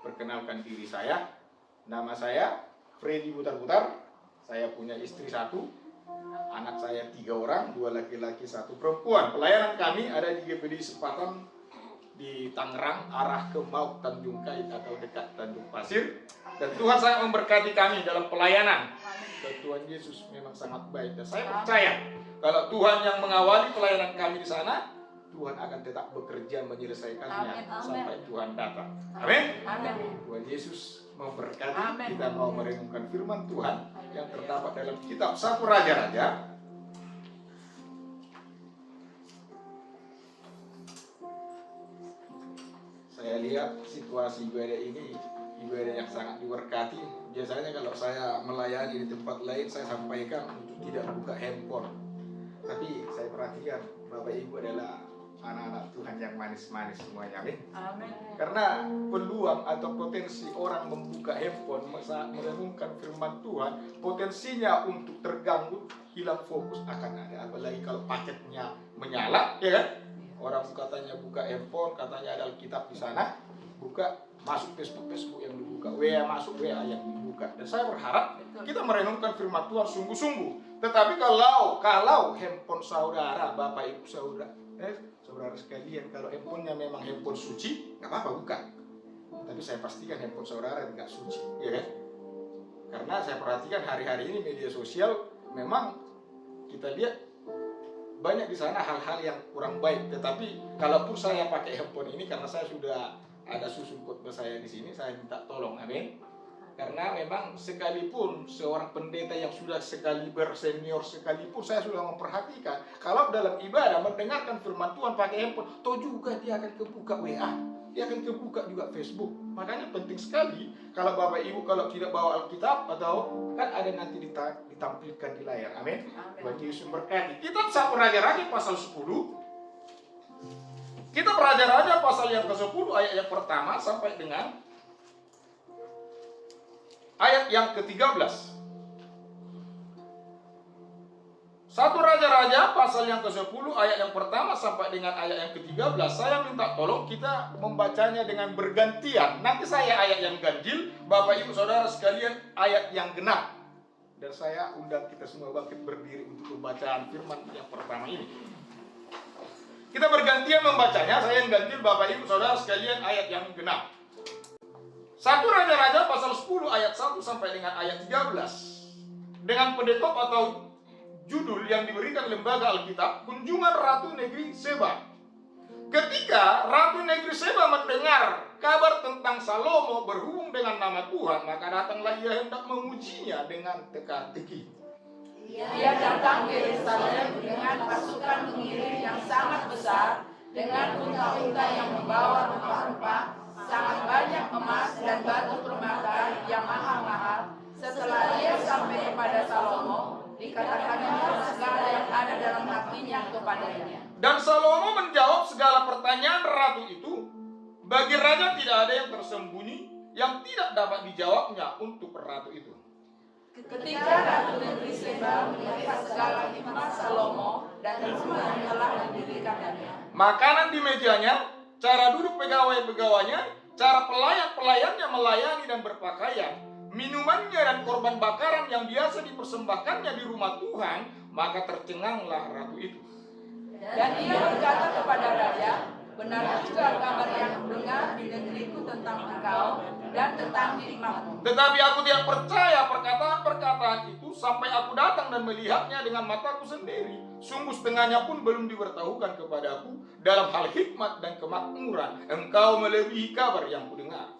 perkenalkan diri saya. Nama saya Freddy Butar-Butar. Saya punya istri 1, anak saya 3 orang, 2 laki-laki 1 perempuan. Pelayanan kami ada di GPD Sepatan di Tangerang, arah ke Mauk Tanjung Kait atau dekat Tanjung Pasir. Dan Tuhan sangat memberkati kami dalam pelayanan. Dan Tuhan Yesus memang sangat baik. Dan saya percaya kalau Tuhan yang mengawali pelayanan kami di sana, Tuhan akan tetap bekerja menyelesaikannya sampai Tuhan datang. Amin. Tuhan Yesus memberkati. Kita mau merenungkan firman Tuhan yang terdapat dalam kitab 1 Raja-Raja. Saya lihat situasi ibadah ini ibadah yang sangat diberkati. Biasanya kalau saya melayani di tempat lain, saya sampaikan untuk tidak buka handphone. Tapi saya perhatikan Bapak Ibu adalah anak-anak Tuhan yang manis-manis semuanya, amin. Karena peluang atau potensi orang membuka handphone saat merenungkan firman Tuhan, potensinya untuk terganggu, hilang fokus akan ada. Apalagi kalau paketnya menyala, ya kan? Orang katanya buka handphone, katanya ada Alkitab di sana, buka, masuk Facebook yang dibuka, WA masuk, WA yang dibuka. Dan saya berharap kita merenungkan firman Tuhan sungguh-sungguh. Tetapi kalau handphone saudara, Bapak Ibu saudara sekalian, kalau handphonenya memang handphone suci, nggak apa-apa buka. Tapi saya pastikan handphone saudara nggak suci, ya kan? Karena saya perhatikan hari-hari ini media sosial memang kita lihat banyak di sana hal-hal yang kurang baik. Tetapi kalaupun saya pakai handphone ini karena saya sudah ada susun khotbah saya di sini, saya minta tolong, amin. Karena memang sekalipun seorang pendeta yang sudah sekali bersenior sekalipun, saya sudah memperhatikan kalau dalam ibadah mendengarkan firman Tuhan pakai handphone, toh juga dia akan kebuka WA, dia akan kebuka juga Facebook. Makanya penting sekali kalau Bapak Ibu kalau tidak bawa Alkitab atau kan ada nanti ditampilkan di layar, amin. Tuhan Yesus memberkati. Kita 1 Raja-Raja pasal 10. Kita Raja-Raja pasal yang ke-10 ayat yang pertama sampai dengan ayat yang ke-13. 1 Raja-Raja pasal yang ke-10 ayat yang pertama sampai dengan ayat yang ke-13. Saya minta tolong kita membacanya dengan bergantian. Nanti saya ayat yang ganjil, Bapak Ibu Saudara sekalian ayat yang genap. Dan saya undang kita semua bangkit berdiri untuk pembacaan firman yang pertama ini. Kita bergantian membacanya, saya yang ganjil, Bapak Ibu Saudara sekalian ayat yang genap. 1 Raja-Raja pasal 10 ayat 1 sampai dengan ayat 13. Dengan pendekop atau judul yang diberikan lembaga Alkitab, Kunjungan Ratu Negeri Seba. Ketika Ratu Negeri Seba mendengar kabar tentang Salomo berhubung dengan nama Tuhan, maka datanglah ia hendak mengujinya dengan teka-teki. Ia datang ke Yerusalem dengan pasukan pengiring yang sangat besar, dengan unta-unta yang membawa rempah-rempah, sangat banyak emas dan batu permata yang mahal-mahal. Setelah ia sampai kepada Salomo, dikatakannya segala yang ada dalam hatinya kepadanya. Dan Salomo menjawab segala pertanyaan ratu itu. Bagi raja tidak ada yang tersembunyi yang tidak dapat dijawabnya untuk ratu itu. Ketika Ratu Negeri Seba melihat segala hikmat Salomo dan semua yang telah didirikannya, makanan di mejanya, cara duduk pegawai-pegawainya, cara pelayan-pelayannya melayani dan berpakaian, minumannya dan korban bakaran yang biasa dipersembahkannya di rumah Tuhan, maka tercenganglah ratu itu. Dan ia berkata kepada raja, benar juga kabar yang dengar di negeriku tentang engkau dan tentang hikmatmu. Tetapi aku tidak percaya perkataan-perkataan itu sampai aku datang dan melihatnya dengan mataku sendiri. Sungguh setengahnya pun belum diberitahukan kepadaku dalam hal hikmat dan kemakmuran. Engkau melebihi kabar yang kudengar.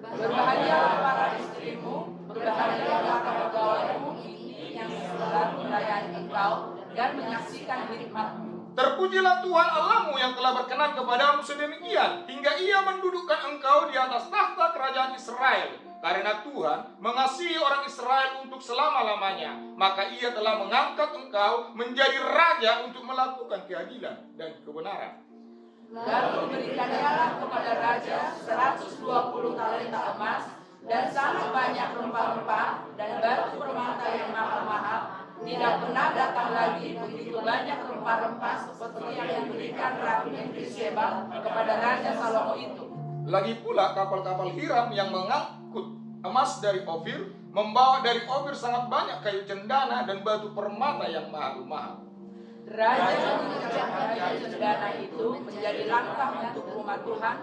Berbahagialah para istrimu, berbahagialah para pegawaimu ini yang selalu melayani engkau dan menyaksikan hikmatmu. Terpujilah Tuhan Allahmu yang telah berkenan kepadamu sedemikian, hingga ia mendudukkan engkau di atas tahta kerajaan Israel. Karena Tuhan mengasihi orang Israel untuk selama-lamanya, maka ia telah mengangkat engkau menjadi raja untuk melakukan keadilan dan kebenaran. Lalu berikanlah kepada raja 120 talenta emas dan sangat banyak rempah-rempah dan batu permata yang mahal-mahal. Tidak pernah datang lagi begitu banyak rempah-rempah seperti yang diberikan Ratu Negeri Seba kepada Raja Salomo itu. Lagi pula kapal-kapal Hiram yang mengangkut emas dari Ofir, membawa dari Ofir sangat banyak kayu cendana dan batu permata yang mahal-mahal. Raja mengerjakan kayu cendana itu menjadi langkah untuk rumah Tuhan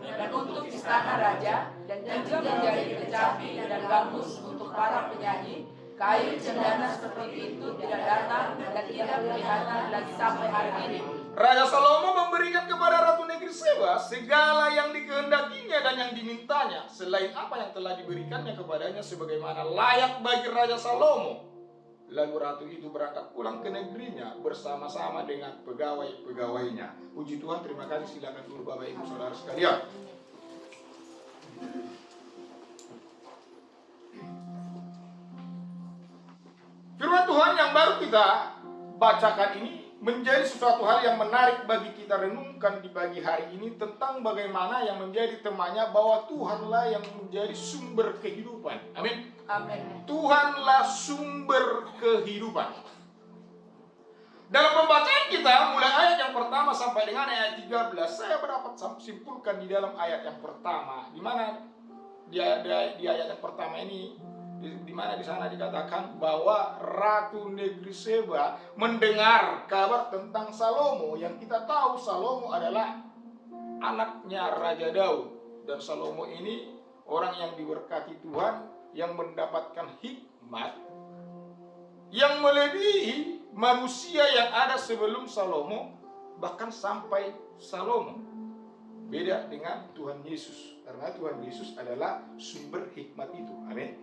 dan untuk istana raja, dan juga menjadi kecapi dan gambus untuk para penyanyi. Kayu cendana seperti itu tidak datang dan tidak kelihatan lagi sampai hari ini. Raja Salomo memberikan kepada Ratu Negeri Seba segala yang dikehendakinya dan yang dimintanya, selain apa yang telah diberikannya kepadanya sebagaimana layak bagi Raja Salomo. Lalu ratu itu berangkat pulang ke negerinya bersama-sama dengan pegawai-pegawainya. Puji Tuhan, terima kasih. Silakan dulu Bapak Ibu Saudara sekalian. Firman Tuhan yang baru kita bacakan ini menjadi sesuatu hal yang menarik bagi kita renungkan di pagi hari ini, tentang bagaimana yang menjadi temanya bahwa Tuhanlah yang menjadi sumber kehidupan. Amin. Amin. Tuhanlah sumber kehidupan. Dalam pembacaan kita mulai ayat yang pertama sampai dengan ayat 13, saya dapat simpulkan di dalam ayat yang pertama, di mana di ayat yang pertama ini, di mana di sana dikatakan bahwa Ratu Negeri Seba mendengar kabar tentang Salomo, yang kita tahu Salomo adalah anaknya Raja Daud, dan Salomo ini orang yang diberkati Tuhan, yang mendapatkan hikmat yang melebihi manusia yang ada sebelum Salomo, bahkan sampai Salomo. Beda dengan Tuhan Yesus, karena Tuhan Yesus adalah sumber hikmat itu. Amin.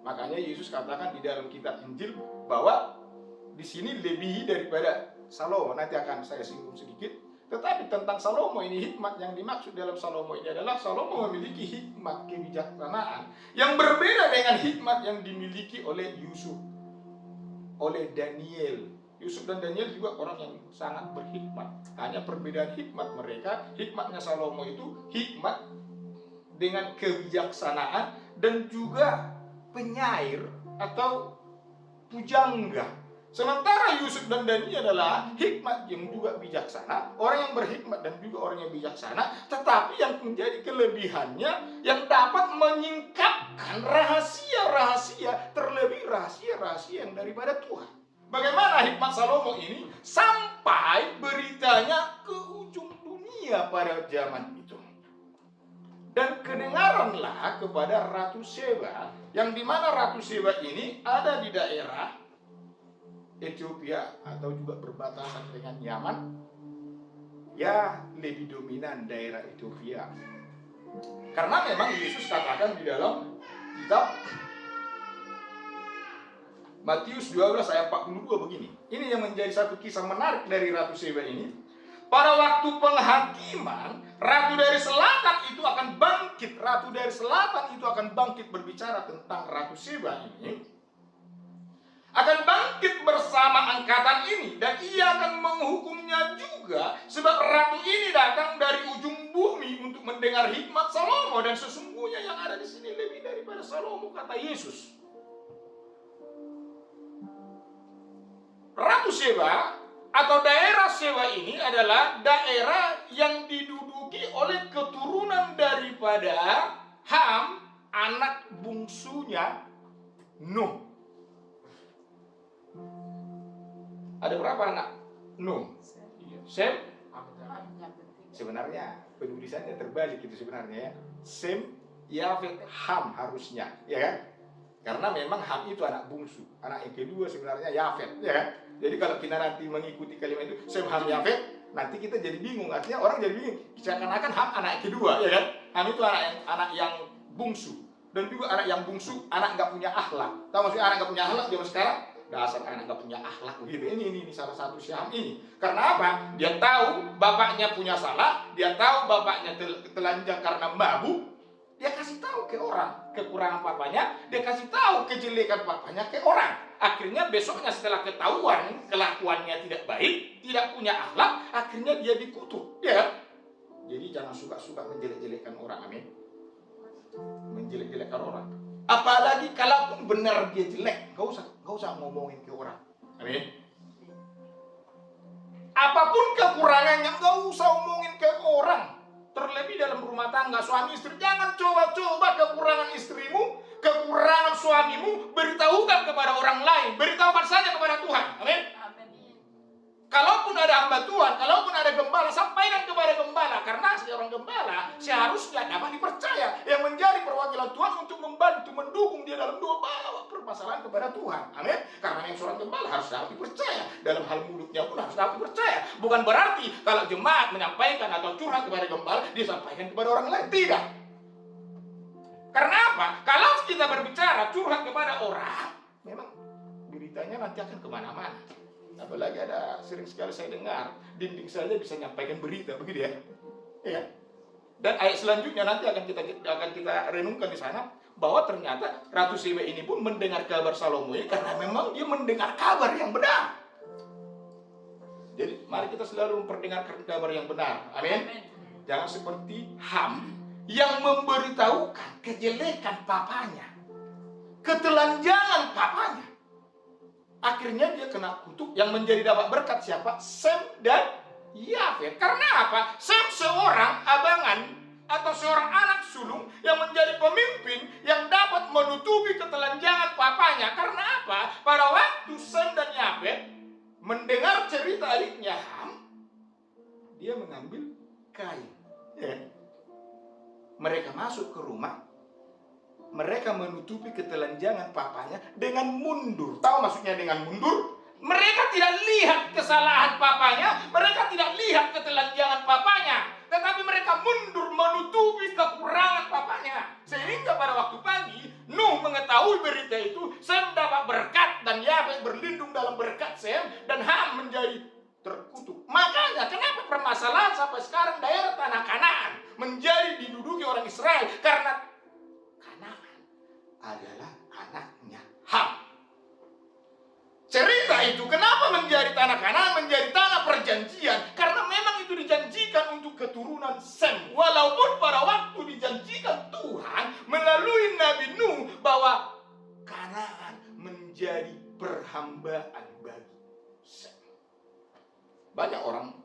Makanya Yesus katakan di dalam kitab Injil bahwa di sini lebih daripada Salomo. Nanti akan saya singgung sedikit. Tetapi tentang Salomo ini, hikmat yang dimaksud dalam Salomo ini adalah Salomo memiliki hikmat kebijaksanaan yang berbeda dengan hikmat yang dimiliki oleh Yusuf, oleh Daniel. Yusuf dan Daniel juga orang yang sangat berhikmat. Hanya perbedaan hikmat mereka. Hikmatnya Salomo itu hikmat dengan kebijaksanaan dan juga penyair atau pujangga. Sementara Yusuf dan Daniel adalah hikmat yang juga bijaksana, orang yang berhikmat dan juga orang yang bijaksana, tetapi yang menjadi kelebihannya yang dapat menyingkapkan rahasia-rahasia, terlebih rahasia-rahasia yang daripada Tuhan. Bagaimana hikmat Salomo ini sampai beritanya ke ujung dunia pada zaman itu. Dan kedengaranlah kepada Ratu Seba, yang dimana Ratu Seba ini ada di daerah Ethiopia atau juga berbatasan dengan Yaman. Ya, lebih dominan daerah Ethiopia. Karena memang Yesus katakan di dalam kitab Matius 12 ayat 42 begini. Ini yang menjadi satu kisah menarik dari Ratu Seba ini. Pada waktu penghakiman, Ratu dari Selatan itu akan bangkit. Ratu dari Selatan itu akan bangkit berbicara tentang Ratu Seba ini. Akan bangkit bersama angkatan ini, dan ia akan menghukumnya juga, sebab ratu ini datang dari ujung bumi untuk mendengar hikmat Salomo, dan sesungguhnya yang ada di sini lebih daripada Salomo, kata Yesus. Ratu Seba atau daerah Seba ini adalah daerah yang diduduki oleh keturunan daripada Ham, anak bungsunya Nuh. Ada berapa anak Nuh? Sem? Sebenarnya penulisannya terbalik itu sebenarnya ya. Sem, Yafet, Ham harusnya, ya kan? Karena memang Ham itu anak bungsu. Anak yang kedua sebenarnya Yafet, ya kan? Jadi kalau kita nanti mengikuti kalimat itu Sem, Ham, Yafet, nanti kita jadi bingung. Artinya orang jadi bingung. Seakan-akan Ham anak yang kedua, ya kan? Ham itu anak yang bungsu. Dan juga anak yang bungsu, anak nggak punya akhlak. Tahu maksudnya anak nggak punya akhlak zaman sekarang? Dasar anak gak punya akhlak begitu. Ini salah satu si Ham ini. Karena apa? Dia tahu bapaknya punya salah, dia tahu bapaknya telanjang karena mabuk. Dia kasih tahu ke orang kekurangan papanya, dia kasih tahu kejelekan papanya ke orang. Akhirnya besoknya setelah ketahuan kelakuannya tidak baik, tidak punya akhlak, akhirnya dia dikutuk, ya. Jadi jangan suka-suka menjelek-jelekan orang, amin. Menjelek-jelekan orang. Apalagi kalaupun benar dia jelek, gak usah ngomongin ke orang. Amin. Apapun kekurangannya, gak usah ngomongin ke orang. Terlebih dalam rumah tangga suami istri, jangan coba-coba kekurangan istrimu, kekurangan suamimu beritahukan kepada orang lain, beritahukan saja kepada Tuhan. Amin. Kalaupun ada hamba Tuhan, kalaupun ada gembala, sampaikan kepada gembala. Karena seorang gembala seharusnya dapat dipercaya, yang menjadi perwakilan Tuhan untuk membantu, mendukung dia dalam dua bawa permasalahan kepada Tuhan. Amin. Karena yang seorang gembala harus dapat dipercaya, dalam hal mulutnya pun harus dapat dipercaya. Bukan berarti kalau jemaat menyampaikan atau curhat kepada gembala, dia sampaikan kepada orang lain. Tidak. Karena apa? Kalau kita berbicara curhat kepada orang, memang beritanya nanti akan kemana-mana. Apalagi ada sering sekali saya dengar dinding saja bisa menyampaikan berita, begitu ya. Ya. Dan ayat selanjutnya nanti akan kita renungkan di sana bahwa ternyata Ratu Sheba ini pun mendengar kabar Salomo ini karena memang dia mendengar kabar yang benar. Jadi mari kita selalu memperdengarkan kabar yang benar. Amin. Jangan seperti Ham yang memberitahukan kejelekan papanya, ketelanjangan papanya. Akhirnya dia kena kutuk, yang menjadi dapat berkat siapa? Sem dan Yafet. Karena apa? Sem seorang abangan atau seorang anak sulung yang menjadi pemimpin yang dapat menutupi ketelanjangan papanya. Karena apa? Pada waktu Sem dan Yafet mendengar cerita adiknya Ham, dia mengambil kain. Ya. Mereka masuk ke rumah. Mereka menutupi ketelanjangan papanya dengan mundur. Tahu maksudnya dengan mundur? Mereka tidak lihat kesalahan papanya, mereka tidak lihat ketelanjangan papanya, tetapi mereka mundur menutupi kekurangan papanya. Sehingga pada waktu pagi, Nuh mengetahui berita itu, Sem dapat berkat dan Yafet berlindung dalam berkat Sem, dan Ham menjadi terkutuk. Makanya kenapa permasalahan sampai sekarang daerah tanah Kanaan menjadi diduduki orang Israel? Karena Kanaan adalah anaknya Ham. Cerita itu kenapa menjadi tanah Kanaan, menjadi tanah perjanjian? Karena memang itu dijanjikan untuk keturunan Sem. Walaupun pada waktu dijanjikan Tuhan melalui Nabi Nuh bahwa Kanaan menjadi perhambaan bagi Sem. Banyak orang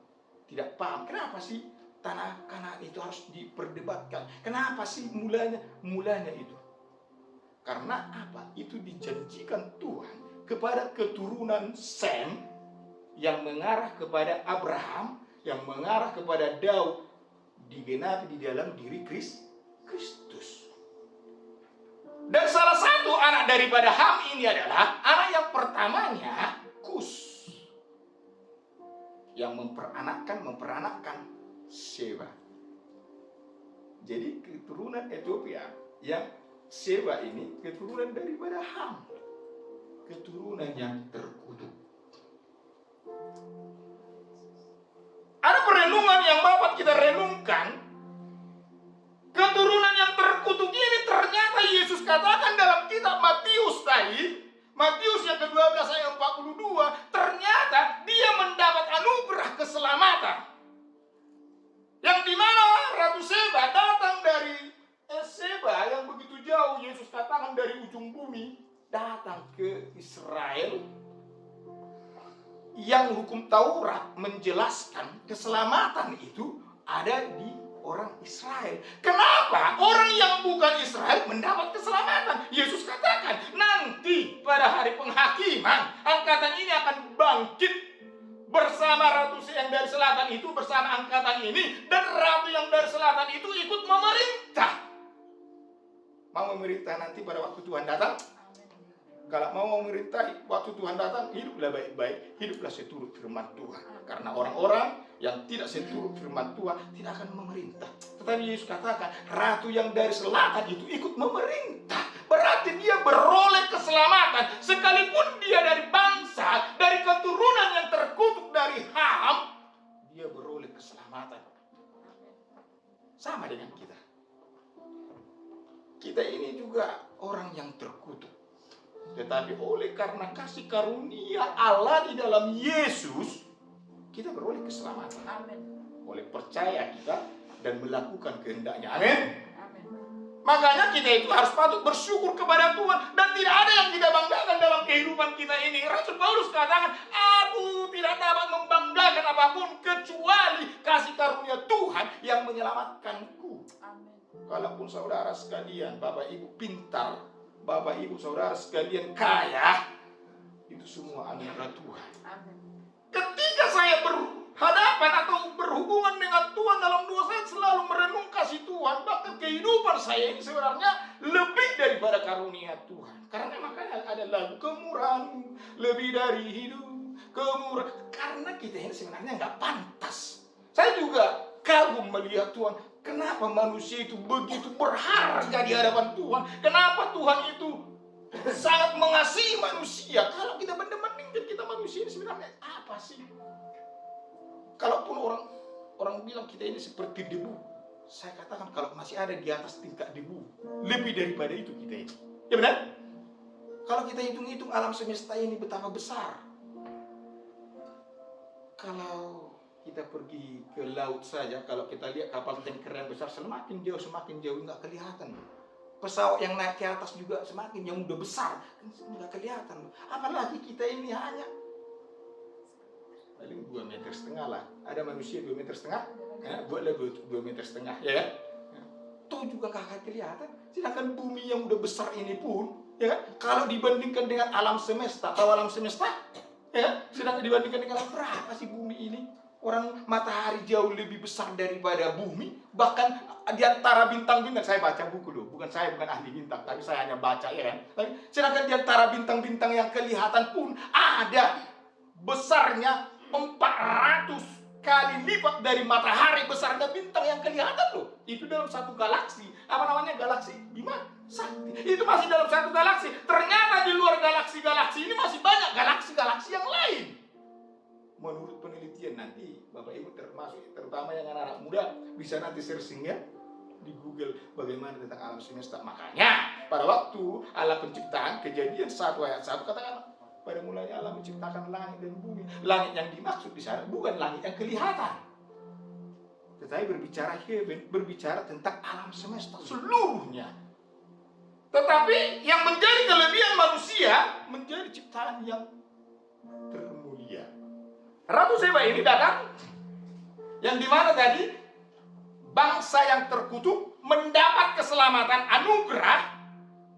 tidak paham kenapa sih tanah Kanaan itu harus diperdebatkan. Kenapa sih mulanya itu? Karena apa? Itu dijanjikan Tuhan kepada keturunan Sem yang mengarah kepada Abraham, yang mengarah kepada Daud, digenapi di dalam diri Kristus. Dan salah satu anak daripada Ham ini adalah anak yang pertamanya Kus, yang memperanakkan Sheba. Jadi keturunan Ethiopia yang Sheba ini keturunan daripada Ham, keturunan yang terkutuk. Ada perenungan yang Bapak kita renungkan. Keturunan yang terkutuk ini ternyata Yesus katakan dalam kitab Matius tadi, Matius yang ke-12 ayat 42, ternyata dia mendapat anugerah keselamatan. Yang dimana Ratu Sheba datang dari Sheba yang begitu jauh, Yesus katakan dari ujung bumi, datang ke Israel. Yang hukum Taurat menjelaskan keselamatan itu ada di orang Israel. Kenapa orang yang bukan Israel mendapat keselamatan? Yesus katakan nanti pada hari penghakiman angkatan ini akan bangkit bersama ratu yang dari selatan itu bersama angkatan ini, dan ratu yang dari selatan itu ikut memerintah. Mau memerintah nanti pada waktu Tuhan datang? Kalau mau memerintah waktu Tuhan datang, hiduplah baik-baik, hiduplah seturut firman Tuhan. Karena orang-orang yang tidak seturut firman Tuhan tidak akan memerintah. Tetapi Yesus katakan, ratu yang dari selatan itu ikut memerintah. Berarti dia beroleh keselamatan. Sekalipun dia dari bangsa, dari keturunan yang terkutuk dari Ham, dia beroleh keselamatan. Sama dengan kita. Kita ini juga orang yang terkutuk. Tetapi oleh karena kasih karunia Allah di dalam Yesus, kita beroleh keselamatan. Amin. Oleh percaya kita dan melakukan kehendaknya. Amin. Amin. Makanya kita itu harus patut bersyukur kepada Tuhan. Dan tidak ada yang kita banggakan dalam kehidupan kita ini. Rasul Paulus katakan, aku tidak dapat membanggakan apapun kecuali kasih karunia Tuhan yang menyelamatkanku. Amin. Kalaupun saudara sekalian, Bapak Ibu pintar, Bapak Ibu saudara sekalian kaya, itu semua anugerah Tuhan. Amin. Ketika saya berhadapan atau berhubungan dengan Tuhan dalam doa, saya selalu merenung kasih Tuhan. Bahkan kehidupan saya ini sebenarnya lebih daripada karunia Tuhan. Karena makanya ada lagu kemurahan lebih dari hidup, kemurahan. Karena kita ini sebenarnya nggak pantas. Saya juga kagum melihat Tuhan. Kenapa manusia itu begitu berharga di hadapan Tuhan? Kenapa Tuhan itu sangat mengasihi manusia? Kalau kita bandingkan kita manusia ini sebenarnya apa sih? Kalaupun orang bilang kita ini seperti debu, saya katakan kalau masih ada di atas tingkat debu, lebih daripada itu kita ini. Ya benar? Kalau kita hitung-hitung alam semesta ini betapa besar. Kalau kita pergi ke laut saja, kalau kita lihat kapal tanker yang besar semakin jauh nggak kelihatan. Pesawat yang naik ke atas juga semakin yang udah besar nggak kelihatan. Apalagi kita ini hanya paling 2,5 meter lah. Ada manusia 2,5 meter, buatlah 2,5 meter, ya kan? Itu juga nggak kelihatan. Sedangkan bumi yang udah besar ini pun, ya kan? Kalau dibandingkan dengan alam semesta, tahu alam semesta, ya kan? Sedangkan dibandingkan dengan berapa sih bumi ini? Orang matahari jauh lebih besar daripada bumi. Bahkan di antara bintang-bintang, saya baca buku loh, bukan ahli bintang, tapi saya hanya baca, ya kan. Sedangkan di antara bintang-bintang yang kelihatan pun ada besarnya 400 kali lipat dari matahari besarnya bintang yang kelihatan loh. Itu dalam satu galaksi. Apa namanya galaksi? Bima Sakti. Itu masih dalam satu galaksi. Ternyata di luar galaksi-galaksi ini masih banyak galaksi-galaksi yang lain. Menurut penelitian nanti Bapak Ibu terutama yang anak-anak muda bisa nanti searching ya di Google bagaimana tentang alam semesta. Makanya pada waktu Allah penciptaan Kejadian 1 ayat 1 katakan pada mulanya Allah menciptakan langit dan bumi. Langit yang dimaksud di sana bukan langit yang kelihatan, tetapi berbicara tentang alam semesta seluruhnya. Tetapi yang menjadi kelebihan manusia menjadi ciptaan yang termulia. Ratu Seba ini datang, yang dimana tadi bangsa yang terkutuk mendapat keselamatan anugerah.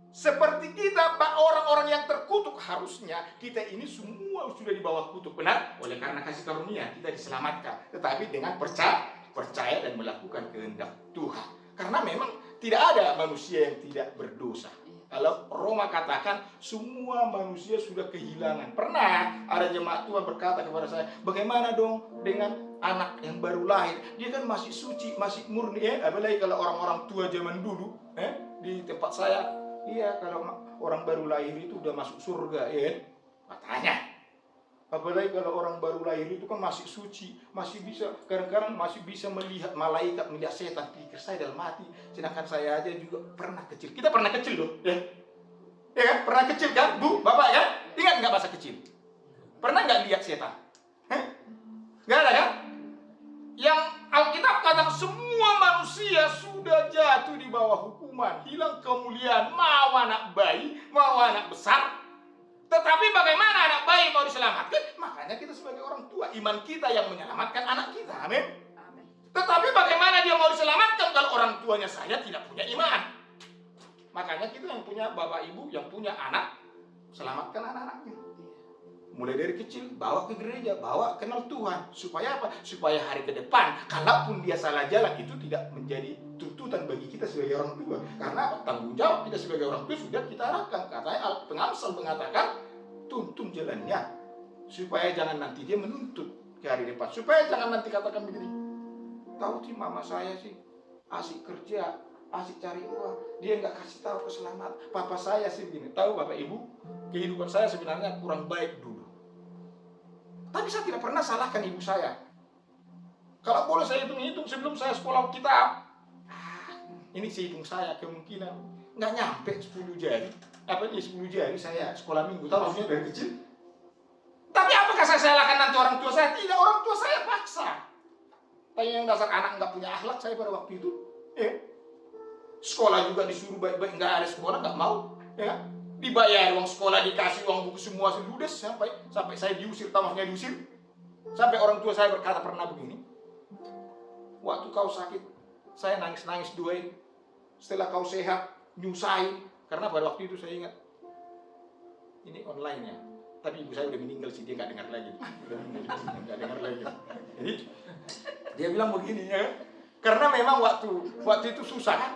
Seperti kita, orang-orang yang terkutuk, harusnya kita ini semua sudah di bawah kutuk, benar? Oleh karena kasih karunia kita diselamatkan, tetapi dengan percaya dan melakukan kehendak Tuhan. Karena memang tidak ada manusia yang tidak berdosa. Kalau Roma katakan semua manusia sudah kehilangan. Pernah ada jemaat Tuhan berkata kepada saya, bagaimana dong dengan anak yang baru lahir? Dia kan masih suci, masih murni, ya. Apalagi kalau orang-orang tua zaman dulu, di tempat saya, iya kalau orang baru lahir itu udah masuk surga, ya. Katanya. Apalagi kalau orang baru lahir itu kan masih suci, masih bisa, kadang-kadang masih bisa melihat malaikat, melihat setan. Pikir saya dalam hati, sedangkan saya aja juga pernah kecil. Kita pernah kecil loh, ya. Ya kan? Pernah kecil kan, Bu, Bapak ya? Ingat nggak masa kecil? Pernah nggak lihat setan? Nggak ada kan? Yang Alkitab katakan semua manusia sudah jatuh di bawah hukuman, hilang kemuliaan, mau anak bayi, mau anak besar. Tetapi bagaimana anak bayi mau diselamatkan? Makanya kita sebagai orang tua, iman kita yang menyelamatkan anak kita. Amin. Tetapi bagaimana dia mau diselamatkan kalau orang tuanya saya tidak punya iman? Makanya kita yang punya bapak ibu, yang punya anak, selamatkan anak-anaknya. Mulai dari kecil, bawa ke gereja, bawa kenal Tuhan. Supaya apa? Supaya hari ke depan, kalaupun dia salah jalan, itu tidak menjadi tuntutan bagi kita sebagai orang tua. Karena tanggung jawab kita sebagai orang tua sudah kita arahkan. Katanya pengamsal mengatakan, tuntun jalannya. Supaya jangan nanti dia menuntut ke hari depan. Supaya jangan nanti katakan begini, tahu sih mama saya sih asik kerja, asik cari uang, dia nggak kasih tahu keselamatan. Papa saya sih begini. Tahu Bapak Ibu, kehidupan saya sebenarnya kurang baik dulu. Tapi saya tidak pernah salahkan ibu saya. Kalau boleh saya hitung-hitung sebelum saya sekolah kitab, ini sehitung saya kemungkinan nggak nyampe 10 jari. Apa ini 10 jari saya sekolah minggu, tahu maksudnya dari kecil. Tapi apakah saya salahkan nanti orang tua saya? Tidak, orang tua saya paksa. Tanya yang dasar anak nggak punya akhlak saya pada waktu itu. Sekolah juga disuruh baik-baik, nggak ada sekolah, nggak mau, ya kan? Dibayar uang sekolah, dikasih uang buku semua, ludes, sampai saya diusir, tamasnya diusir. Sampai orang tua saya berkata pernah begini, waktu kau sakit, saya nangis-nangis doain. Setelah kau sehat, nyusahin. Karena pada waktu itu saya ingat, ini online ya, tapi ibu saya udah meninggal sih, dia nggak dengar lagi. Nggak dengar lagi. Jadi dia bilang begini ya, karena memang waktu itu susah kan.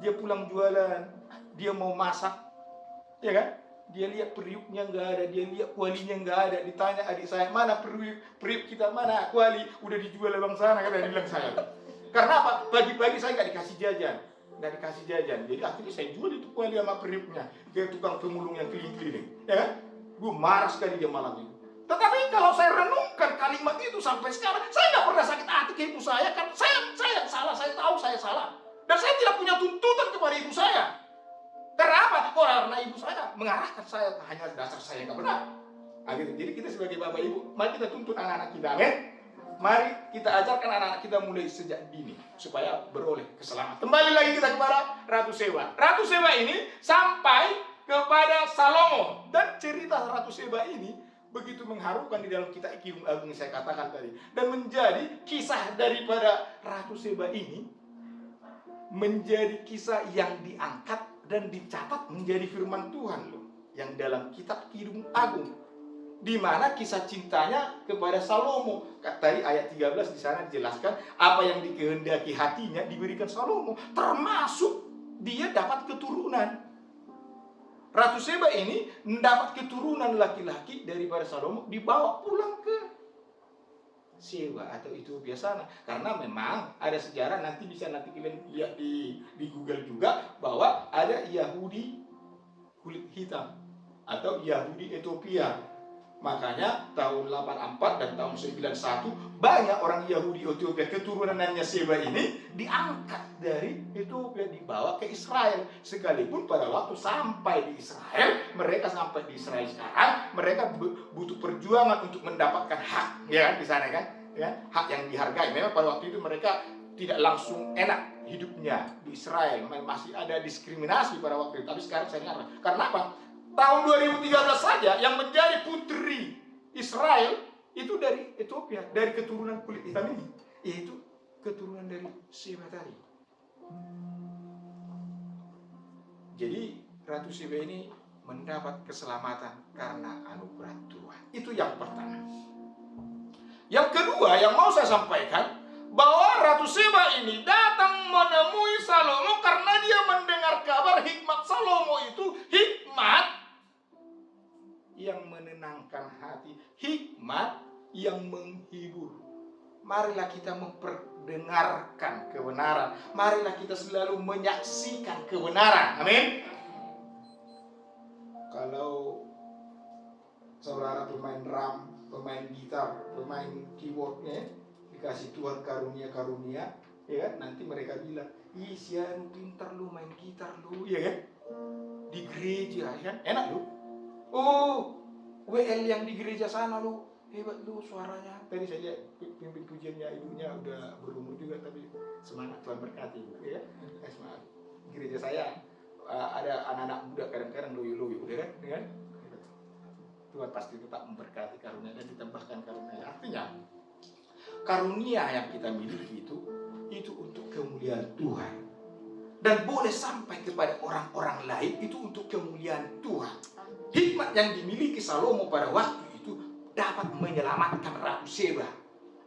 Dia pulang jualan, dia mau masak, ya kan? Dia lihat periuknya nggak ada, dia lihat kualinya nggak ada. Ditanya adik saya, mana periuk kita, mana kuali? Udah dijual bang sana, kan dia bilang saya. Karena apa? Pagi-pagi saya nggak dikasih jajan. Jadi akhirnya saya jual itu kuali sama periuknya ke tukang pemulung yang keliling-keliling, ya kan? Gue marah sekali dia malam itu. Tetapi kalau saya renungkan kalimat itu sampai sekarang, saya nggak pernah sakit hati ke ibu saya, kan saya yang salah, saya tahu saya salah. Dan saya tidak punya tuntutan kepada ibu saya. Karena apa? Karena ibu saya mengarahkan saya, hanya dasar saya nggak benar. Nah, gitu. Jadi kita sebagai bapak ibu, mari kita tuntut anak-anak kita, amin. Mari kita ajarkan anak-anak kita mulai sejak dini supaya beroleh keselamatan. Kembali lagi kita kepada Ratu Seba. Ratu Seba ini sampai kepada Salomo, dan cerita Ratu Seba ini begitu mengharukan di dalam kitab Kidung Agung yang saya katakan tadi, dan menjadi kisah daripada Ratu Seba ini menjadi kisah yang diangkat dan dicatat menjadi firman Tuhan loh, yang dalam kitab Kidung Agung, di mana kisah cintanya kepada Salomo. Tadi ayat 13 di sana dijelaskan apa yang dikehendaki hatinya diberikan Salomo, termasuk dia dapat keturunan. Ratu Seba ini mendapat keturunan laki-laki daripada Salomo, dibawa pulang ke Seba atau Ethiopia sana. Karena memang ada sejarah, nanti kalian lihat di Google juga, bahwa ada Yahudi kulit hitam atau Yahudi Ethiopia. Makanya tahun 84 dan tahun 91 banyak orang Yahudi Ethiopia keturunannya Seba ini diangkat dari Ethiopia, dibawa ke Israel. Sekalipun pada waktu sampai di Israel, mereka sampai di Israel sekarang, mereka butuh perjuangan untuk mendapatkan hak, ya di sana kan, ya, hak yang dihargai. Memang pada waktu itu mereka tidak langsung enak hidupnya di Israel, masih ada diskriminasi pada waktu itu. Tapi sekarang saya dengar, karena apa? Tahun 2013 saja yang menjadi putri Israel itu dari Ethiopia, dari keturunan kulit hitam ini, yaitu keturunan dari Seba tadi. Jadi Ratu Seba ini mendapat keselamatan karena anugerah Tuhan. Itu yang pertama. Yang kedua yang mau saya sampaikan, bahwa Ratu Seba ini datang menemui Salomo karena dia mendengar kabar hikmat Salomo itu hikmat yang menenangkan hati, hikmat yang menghibur. Marilah kita memperdengarkan kebenaran, marilah kita selalu menyaksikan kebenaran, amin. Kalau saudara pemain drum, pemain gitar, pemain keyboardnya, dikasih Tuhan karunia, ya kan? Nanti mereka bilang, ih sian pintar lu main gitar lu, ya kan? Di gereja, ya kan? Enak lu. Oh, WL yang di gereja sana lu, hebat lu suaranya. Tadi saya lihat pimpin pujiannya ibunya udah berumur juga, tapi semangat, Tuhan berkati, ya kan? Semangat. Gereja saya ada anak-anak muda kadang-kadang loyo-loyo, ya kan? Tuhan pasti tetap memberkati karunia dan ditambahkan karunia. Artinya karunia yang kita miliki itu untuk kemuliaan Tuhan, dan boleh sampai kepada orang-orang lain itu untuk kemuliaan Tuhan. Hikmat yang dimiliki Salomo pada waktu itu dapat menyelamatkan Ratu Seba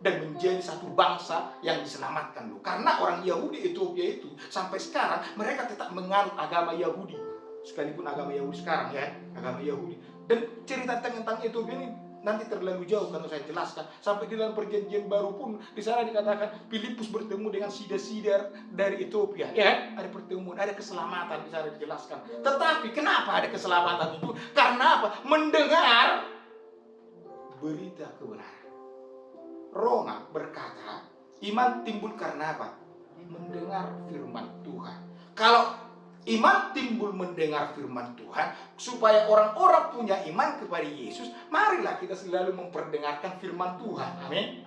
dan menjadi satu bangsa yang diselamatkan loh. Karena orang Yahudi Ethiopia itu sampai sekarang mereka tetap menganut agama Yahudi, sekalipun agama Yahudi sekarang ya, agama Yahudi. Dan cerita tentang Ethiopia ini nanti terlalu jauh kalau saya jelaskan. Sampai di dalam perjanjian baru pun di sana dikatakan Filipus bertemu dengan sidar-sidar dari Ethiopia, ya, ada pertemuan, ada keselamatan di sana dijelaskan. Tetapi kenapa ada keselamatan itu? Karena apa? Mendengar berita kebenaran. Roma berkata, iman timbul karena apa? Mendengar firman Tuhan. Kalau iman timbul mendengar firman Tuhan, supaya orang-orang punya iman kepada Yesus, marilah kita selalu memperdengarkan firman Tuhan. Amin.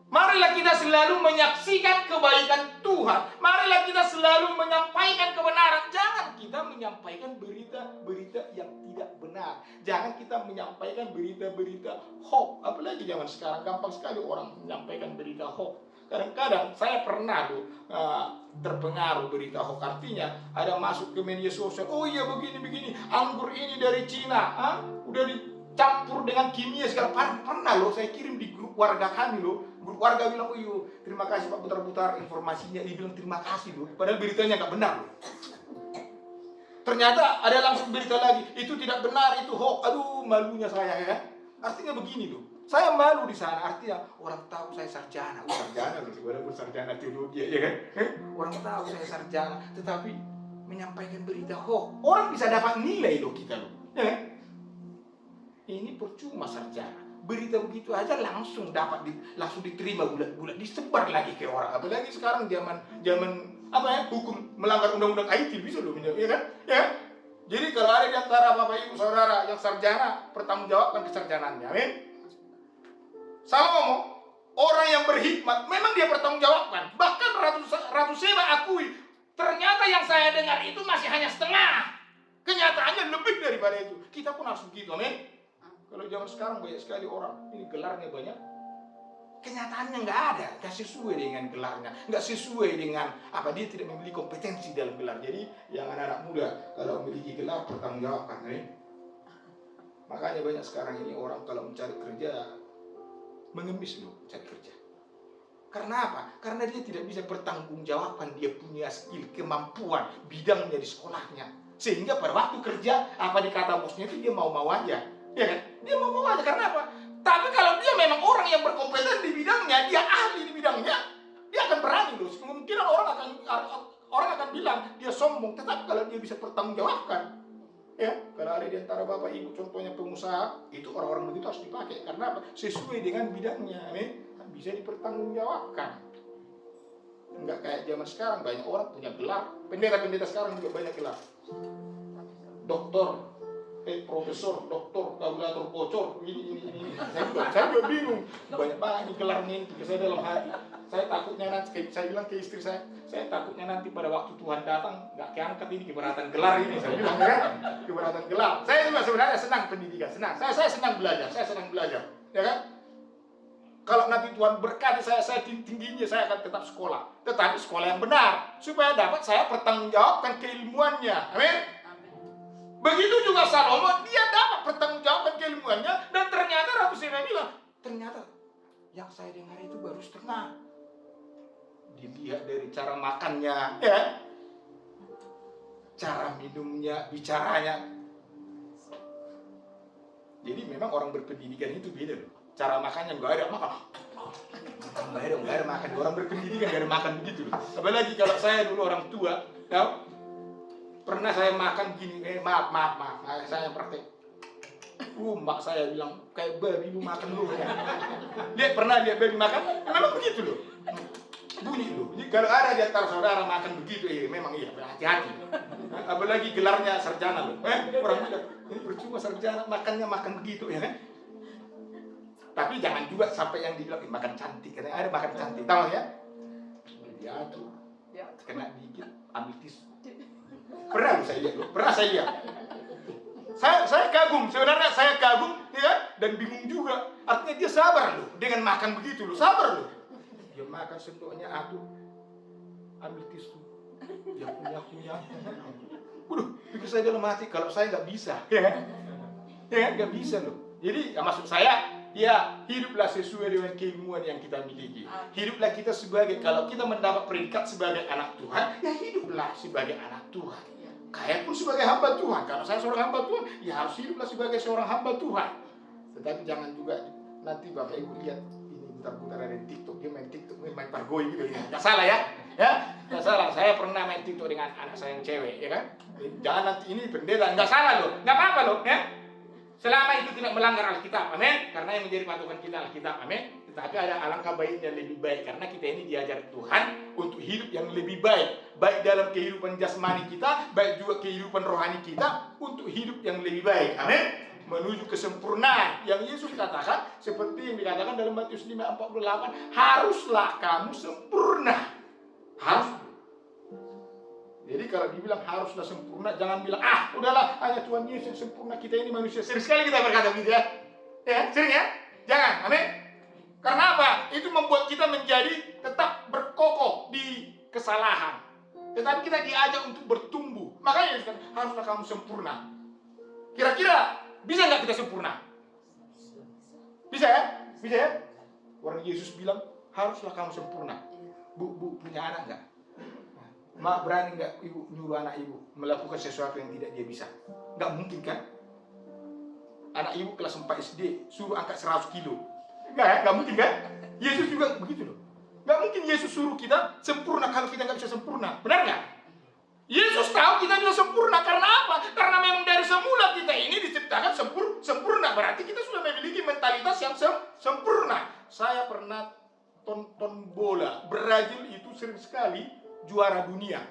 Marilah kita selalu menyaksikan kebaikan Tuhan. Marilah kita selalu menyampaikan kebenaran. Jangan kita menyampaikan berita-berita yang tidak benar. Jangan kita menyampaikan berita-berita hoax. Apalagi zaman sekarang gampang sekali orang menyampaikan berita hoax. Kadang-kadang saya pernah terpengaruh berita hoax. Artinya ada masuk ke media sosial. Oh iya begini-begini. Anggur ini dari Cina. Udah dicampur dengan kimia segala. Pernah loh saya kirim di grup warga kami loh. Grup warga bilang, oh iya terima kasih Pak putar-putar informasinya. Dia bilang terima kasih loh. Padahal beritanya nggak benar loh. Ternyata ada langsung berita lagi. Itu tidak benar, itu hoax. Aduh malunya saya ya. Artinya begini loh. Saya malu di sana, artinya orang tahu saya sarjana, sarjana loh, walaupun sarjana teologi ya kan. Orang tahu saya sarjana, tetapi menyampaikan berita hoax, orang bisa dapat nilai loh kita loh, ya kan? Ini percuma sarjana, berita begitu aja langsung langsung diterima bulat-bulat, disebar lagi ke orang. Apalagi sekarang zaman apa ya, hukum melanggar undang-undang IT bisa loh, ya kan? Ya. Jadi kalau ada di antara bapak ibu saudara yang sarjana, pertanggungjawabkan kesarjanaannya, amin. Salomo, orang yang berhikmat, memang dia bertanggungjawabkan. Bahkan Ratu Seba akui, ternyata yang saya dengar itu masih hanya setengah. Kenyataannya lebih daripada itu. Kita pun harus begitu, amin. Kalau zaman sekarang banyak sekali orang, ini gelarnya banyak. Kenyataannya nggak ada, nggak sesuai dengan gelarnya, nggak sesuai dengan apa, dia tidak memiliki kompetensi dalam gelar. Jadi yang anak-anak muda kalau memiliki gelar bertanggungjawabkan, amin. Makanya banyak sekarang ini orang kalau mencari kerja mengemis loh cari kerja. Karena apa? Karena dia tidak bisa bertanggungjawabkan dia punya skill, kemampuan, bidangnya di sekolahnya. Sehingga pada waktu kerja, apa dikata bosnya itu dia mau-mau aja. Ya kan? Dia mau-mau aja. Karena apa? Tapi kalau dia memang orang yang berkompeten di bidangnya, dia ahli di bidangnya, dia akan berani loh. Kemungkinan orang akan bilang dia sombong. Tetapi kalau dia bisa bertanggungjawabkan, ya, kalau ada di antara bapak ibu contohnya pengusaha, itu orang-orang begitu harus dipakai. Karena apa? Sesuai dengan bidangnya, kan bisa dipertanggungjawabkan. Enggak kayak zaman sekarang, banyak orang punya gelar. Pendeta-pendeta sekarang juga banyak gelar. Doktor, profesor, doktor, kalkulator bocor, ini. Saya juga bingung. Banyak banget gelarnya ini. Saya dalam hati, saya takutnya nanti, saya bilang ke istri saya takutnya nanti pada waktu Tuhan datang nggak keangkat ini keberatan gelar ini. Saya bilang kan, keberatan gelar. Saya juga sebenarnya senang pendidikan, senang. Saya senang belajar, ya kan? Kalau nanti Tuhan berkati saya tingginya, saya akan tetap sekolah. Tetapi sekolah yang benar, supaya dapat saya pertanggungjawabkan keilmuannya. Amin. Begitu juga Salomo, dia dapat pertanggungjawabkan keilmuannya. Dan ternyata Ratu Seba bilang, ternyata yang saya dengar itu baru setengah. Dilihat dari cara makannya, ya, cara minumnya, bicaranya. Jadi memang orang berpendidikan itu beda loh. Cara makannya nggak ada makan, nggak ada makan. Orang berpendidikan nggak ada makan begitu loh. Apalagi kalau saya dulu orang tua, ya, pernah saya makan gini, maaf, saya praktek. Mbak saya bilang kayak babi lu makan lu. Pernah lihat babi makan? Memang begitu loh. Bunyi loh. Jadi kalau ada di antara saudara makan begitu, memang iya, hati-hati. Apalagi gelarnya sarjana loh. Orang bilang, ini percuma sarjana makan begitu ya kan? Tapi jangan juga sampai yang dibilang makan cantik. Karena ada makan cantik, tahu ya? Diatur, kena dikit, ambil tisu. Pernah saya lihat. Saya kagum, sebenarnya saya kagum, ya, dan bingung juga. Artinya dia sabar loh, dengan makan begitu loh, sabar loh. Dia makan sendoknya, ambil tisu, dia punya. Waduh, pikir saya dalam hati, kalau saya nggak bisa, ya nggak bisa loh. Jadi maksud saya, ya hiduplah sesuai dengan keilmuan yang kita miliki. Hiduplah kita sebagai, kalau kita mendapat predikat sebagai anak Tuhan, ya hiduplah sebagai anak Tuhan. Kayak pun sebagai hamba Tuhan. Kalau saya seorang hamba Tuhan, ya harus hiduplah sebagai seorang hamba Tuhan. Tetapi jangan juga nanti Bapak Ibu lihat ini bentar-bentar ada di TikTok, dia main TikTok, main pargoi gitu. Nggak salah ya, nggak salah. Saya pernah main TikTok dengan anak saya yang cewek, ya kan? Jangan nanti ini pendeta, nggak salah loh, nggak apa-apa loh, ya. Selama itu tidak melanggar Alkitab, amin. Karena yang menjadi patokan kita Alkitab, amin. Tetapi ada alangkah baiknya lebih baik, karena kita ini diajar Tuhan untuk hidup yang lebih baik, baik dalam kehidupan jasmani kita, baik juga kehidupan rohani kita, untuk hidup yang lebih baik, amin. menuju kesempurnaan. Yang Yesus katakan, seperti yang dikatakan dalam Matius 5:48, haruslah kamu sempurna. Harus. Jadi kalau dibilang haruslah sempurna, jangan bilang, udahlah, hanya Tuhan Yesus yang sempurna, kita ini manusia. Sering sekali kita berkata begitu ya. Ya, sering ya? Jangan, amin. Karena apa? Itu membuat kita menjadi tetap berkokoh di kesalahan. Tetapi kita diajak untuk bertumbuh. Makanya Yesus kata, haruslah kamu sempurna. Kira-kira bisa nggak kita sempurna? Bisa ya? Bisa ya? Orang Yesus bilang, haruslah kamu sempurna. Bu, punya anak nggak? Mak, berani nggak ibu nyuruh anak ibu melakukan sesuatu yang tidak dia bisa? Nggak mungkin kan? Anak ibu kelas 4 SD suruh angkat 100 kilo. Nggak mungkin kan? Yesus juga begitu loh. Nggak mungkin Yesus suruh kita sempurna kalau kita nggak bisa sempurna. Benar nggak? Yesus tahu kita bisa sempurna. Karena apa? Karena memang dari semula kita ini diciptakan sempurna. Berarti kita sudah memiliki mentalitas yang sempurna. Saya pernah tonton bola. Brazil itu sering sekali juara dunia.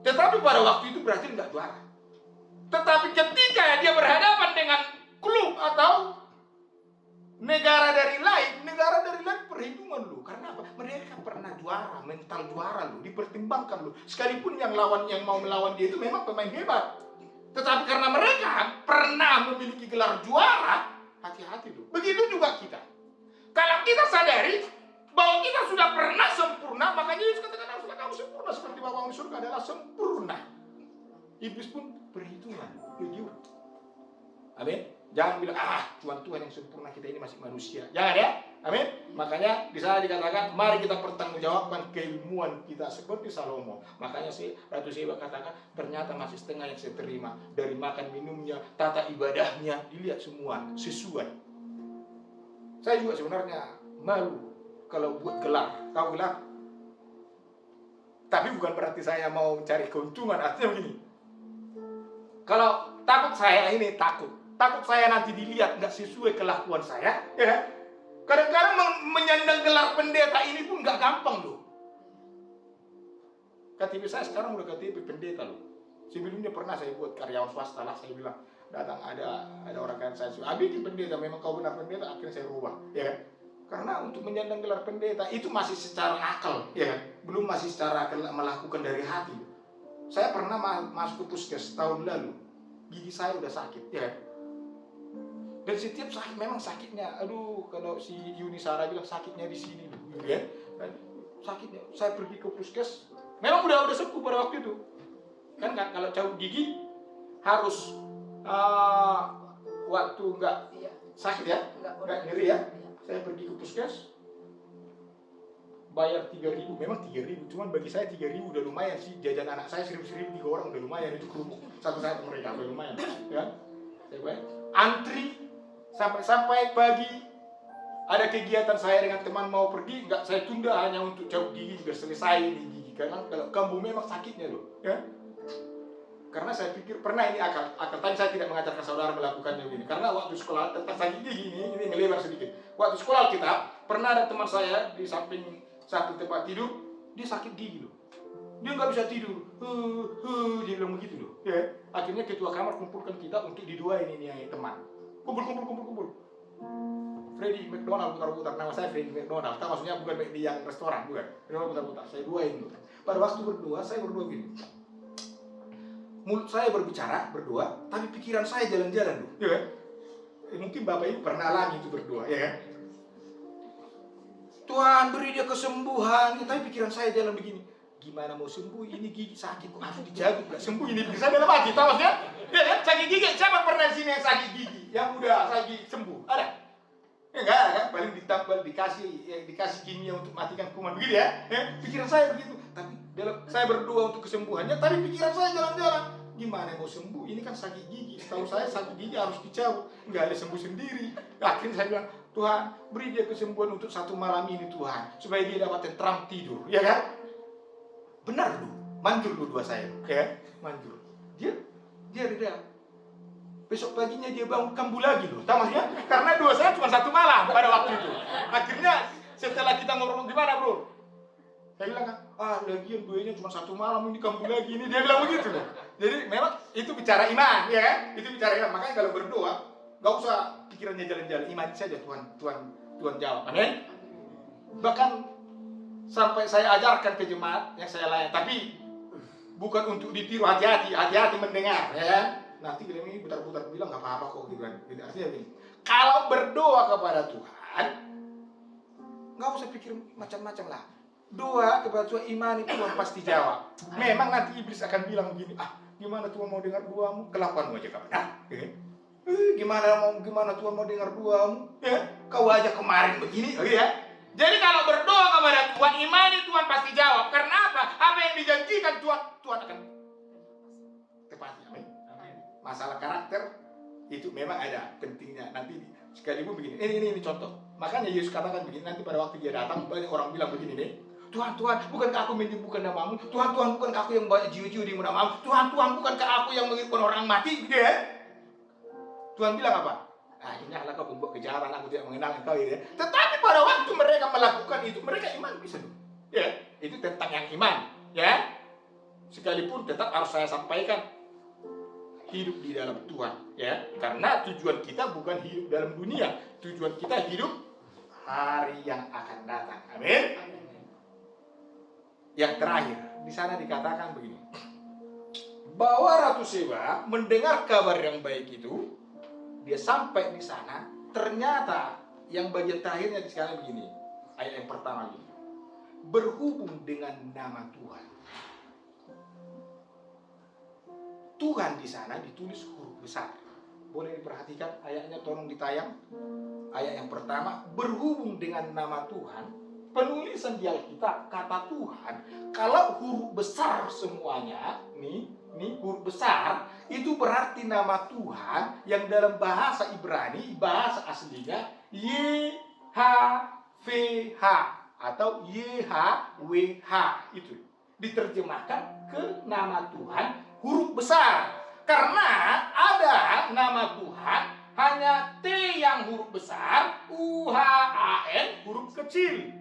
Tetapi pada waktu itu Brazil nggak juara. Tetapi ketika dia berhadapan dengan klub atau negara dari lain perhitungan loh. Karena apa? Mereka pernah juara, mental juara loh, dipertimbangkan loh. Sekalipun yang mau melawan dia itu memang pemain hebat. Tetapi karena mereka pernah memiliki gelar juara, hati-hati loh. Begitu juga kita. Kalau kita sadari bahwa kita sudah pernah sempurna, makanya Yesus katakan haruslah kamu sempurna seperti Bapa di surga adalah sempurna. Iblis pun perhitungan, jujur. Amin. Jangan bilang Tuhan yang sempurna, kita ini masih manusia. Jangan ya. Amin. Makanya di sana dikatakan, mari kita pertanggungjawabkan keilmuan kita seperti Salomo. Makanya Ratu Sheba katakan, ternyata masih setengah yang saya terima dari makan minumnya, tata ibadahnya, dilihat semua sesuai. Saya juga sebenarnya malu kalau buat gelar, tahu gelar? Tapi bukan berarti saya mau cari keuntungan. Artinya begini, kalau takut saya saya nanti dilihat nggak sesuai kelakuan saya, ya kan? Kadang-kadang menyandang gelar pendeta ini pun nggak gampang loh. KTP saya sekarang udah KTP pendeta loh. Sebelumnya pernah saya buat karyawan swasta lah, saya bilang datang ada orang kan saya bikin pendeta, memang kau benar pendeta, akhirnya saya rubah, ya kan? Karena untuk menyandang gelar pendeta itu masih secara akal, ya kan? Belum masih secara melakukan dari hati. Saya pernah masuk ke puskes tahun lalu, gigi saya udah sakit, ya kan? Dan setiap sakit memang sakitnya, kalau si Yuni Sarah bilang sakitnya di sini, ya kan? Sakitnya, saya pergi ke puskes, memang udah sembuh pada waktu itu. Kan kalau cabut gigi harus waktu nggak sakit ya, nggak nyeri ya. Saya pergi ke puskes, bayar 3.000, memang 3.000, cuman bagi saya 3.000 udah lumayan sih. Jajan anak saya 1.000 3 orang udah lumayan, itu kerupuk satu saat mereka udah lumayan, ya. Saya bayar, antri sampai pagi. Ada kegiatan saya dengan teman mau pergi, nggak saya tunda hanya untuk cabut gigi biar selesai di gigi. Karena kalau kambuh memang sakitnya loh, ya. Karena saya pikir pernah ini akal tadi saya tidak mengajarkan saudara melakukannya begini. Karena waktu sekolah tentang sakit gigi ini ngelebar sedikit. Waktu sekolah kita pernah ada teman saya di samping satu tempat tidur, dia sakit gigi loh. Dia nggak bisa tidur, dia bilang begitu loh. Ya. Akhirnya ketua kamar kumpulkan kita untuk diduain ini teman. Kumpul. Freddy McDonald putar-putar, nama saya Freddy McDonald. Maksudnya bukan di yang restoran, bukan. Putar-putar, saya duain. Pada waktu saya berdua gini. Mulut saya berbicara, berdoa, tapi pikiran saya jalan-jalan loh, ya kan? Mungkin Bapak Ibu pernah alami itu berdoa, ya kan? Tuhan beri dia kesembuhan, tapi pikiran saya jalan begini. Gimana mau sembuh? Ini gigi sakit, kok harus dijaga pula sembuh ini bisa dalam hati, tahu maksudnya? Ya kan? Sakit gigi, siapa pernah di sini yang sakit gigi? Yang udah sakit sembuh, ada? Ya enggak ada kan? Paling ditambal dikasih kimia untuk matikan kuman begitu ya? Pikiran saya begitu. Tapi saya berdoa untuk kesembuhannya, tapi pikiran saya jalan-jalan. Gimana mau sembuh? Ini kan sakit gigi. Setahu saya sakit gigi harus dicabut, nggak ada sembuh sendiri. Akhirnya saya bilang, Tuhan beri dia kesembuhan untuk satu malam ini Tuhan, supaya dia dapat tentram tidur, ya kan? Benar loh, manjur loh dua saya, ya, manjur. Dia besok paginya dia bangun kambuh lagi loh, tahu maksudnya? Karena dua saya cuma satu malam pada waktu itu. Akhirnya setelah kita ngobrol, gimana bro? Saya bilang kan, lagian duanya cuma 1 malam, ini kamu lagi ini. Dia bilang begitu. Jadi memang itu bicara iman, ya kan? Itu bicara iman. Makanya kalau berdoa, gak usah pikirannya jalan-jalan, iman saja Tuhan jawab. Amin. Bahkan sampai saya ajarkan ke jemaat yang saya layani, tapi bukan untuk ditiru, hati-hati mendengar, ya kan? Nanti ini putar-putar bilang nggak apa-apa kok gitu kan. Jadi artinya begini, kalau berdoa kepada Tuhan, nggak usah pikir macam-macam lah. Doa kepada Tuhan, imani Tuhan pasti jawab. Memang nanti iblis akan bilang begini, gimana Tuhan mau dengar doamu? Kelakuanmu aja gak benar. Gimana Tuhan mau dengar doamu? Kau aja kemarin begini, ya. Jadi kalau berdoa kepada Tuhan, imani Tuhan pasti jawab. Karena apa? Apa yang dijanjikan Tuhan akan tepati. Amin. Masalah karakter itu memang ada pentingnya. Nanti sekalipun begini. Ini contoh. Makanya Yesus katakan begini. Nanti pada waktu dia datang, banyak orang bilang begini nih. Tuhan, bukankah aku menyembuhkan namamu? Tuhan, bukankah aku yang banyak jiwa-jiwa di namamu? Tuhan, bukankah aku yang menghidupkan orang mati? Gitu ya. Tuhan bilang apa? Ini adalah kau pembuat kejahatan, aku tidak mengenal engkau ya. Tetapi pada waktu mereka melakukan itu, mereka iman bisa. Ya, itu tentang yang iman, ya. Sekalipun tetap harus saya sampaikan, hidup di dalam Tuhan, ya. Karena tujuan kita bukan hidup dalam dunia, tujuan kita hidup hari yang akan datang. Amin. Yang terakhir, di sana dikatakan begini, bahwa Ratu Seba mendengar kabar yang baik itu. Dia sampai di sana, ternyata yang bagian terakhirnya di sekarang begini, ayat yang pertama ini, berhubung dengan nama Tuhan. Tuhan di sana ditulis huruf besar. Boleh diperhatikan ayatnya, tolong ditayang. Ayat yang pertama, berhubung dengan nama Tuhan. Penulisan di Alkitab kata Tuhan, kalau huruf besar semuanya, nih huruf besar, itu berarti nama Tuhan yang dalam bahasa Ibrani, bahasa aslinya YHWH atau YHWH itu diterjemahkan ke nama Tuhan huruf besar. Karena ada nama Tuhan hanya T yang huruf besar, UHAN huruf kecil.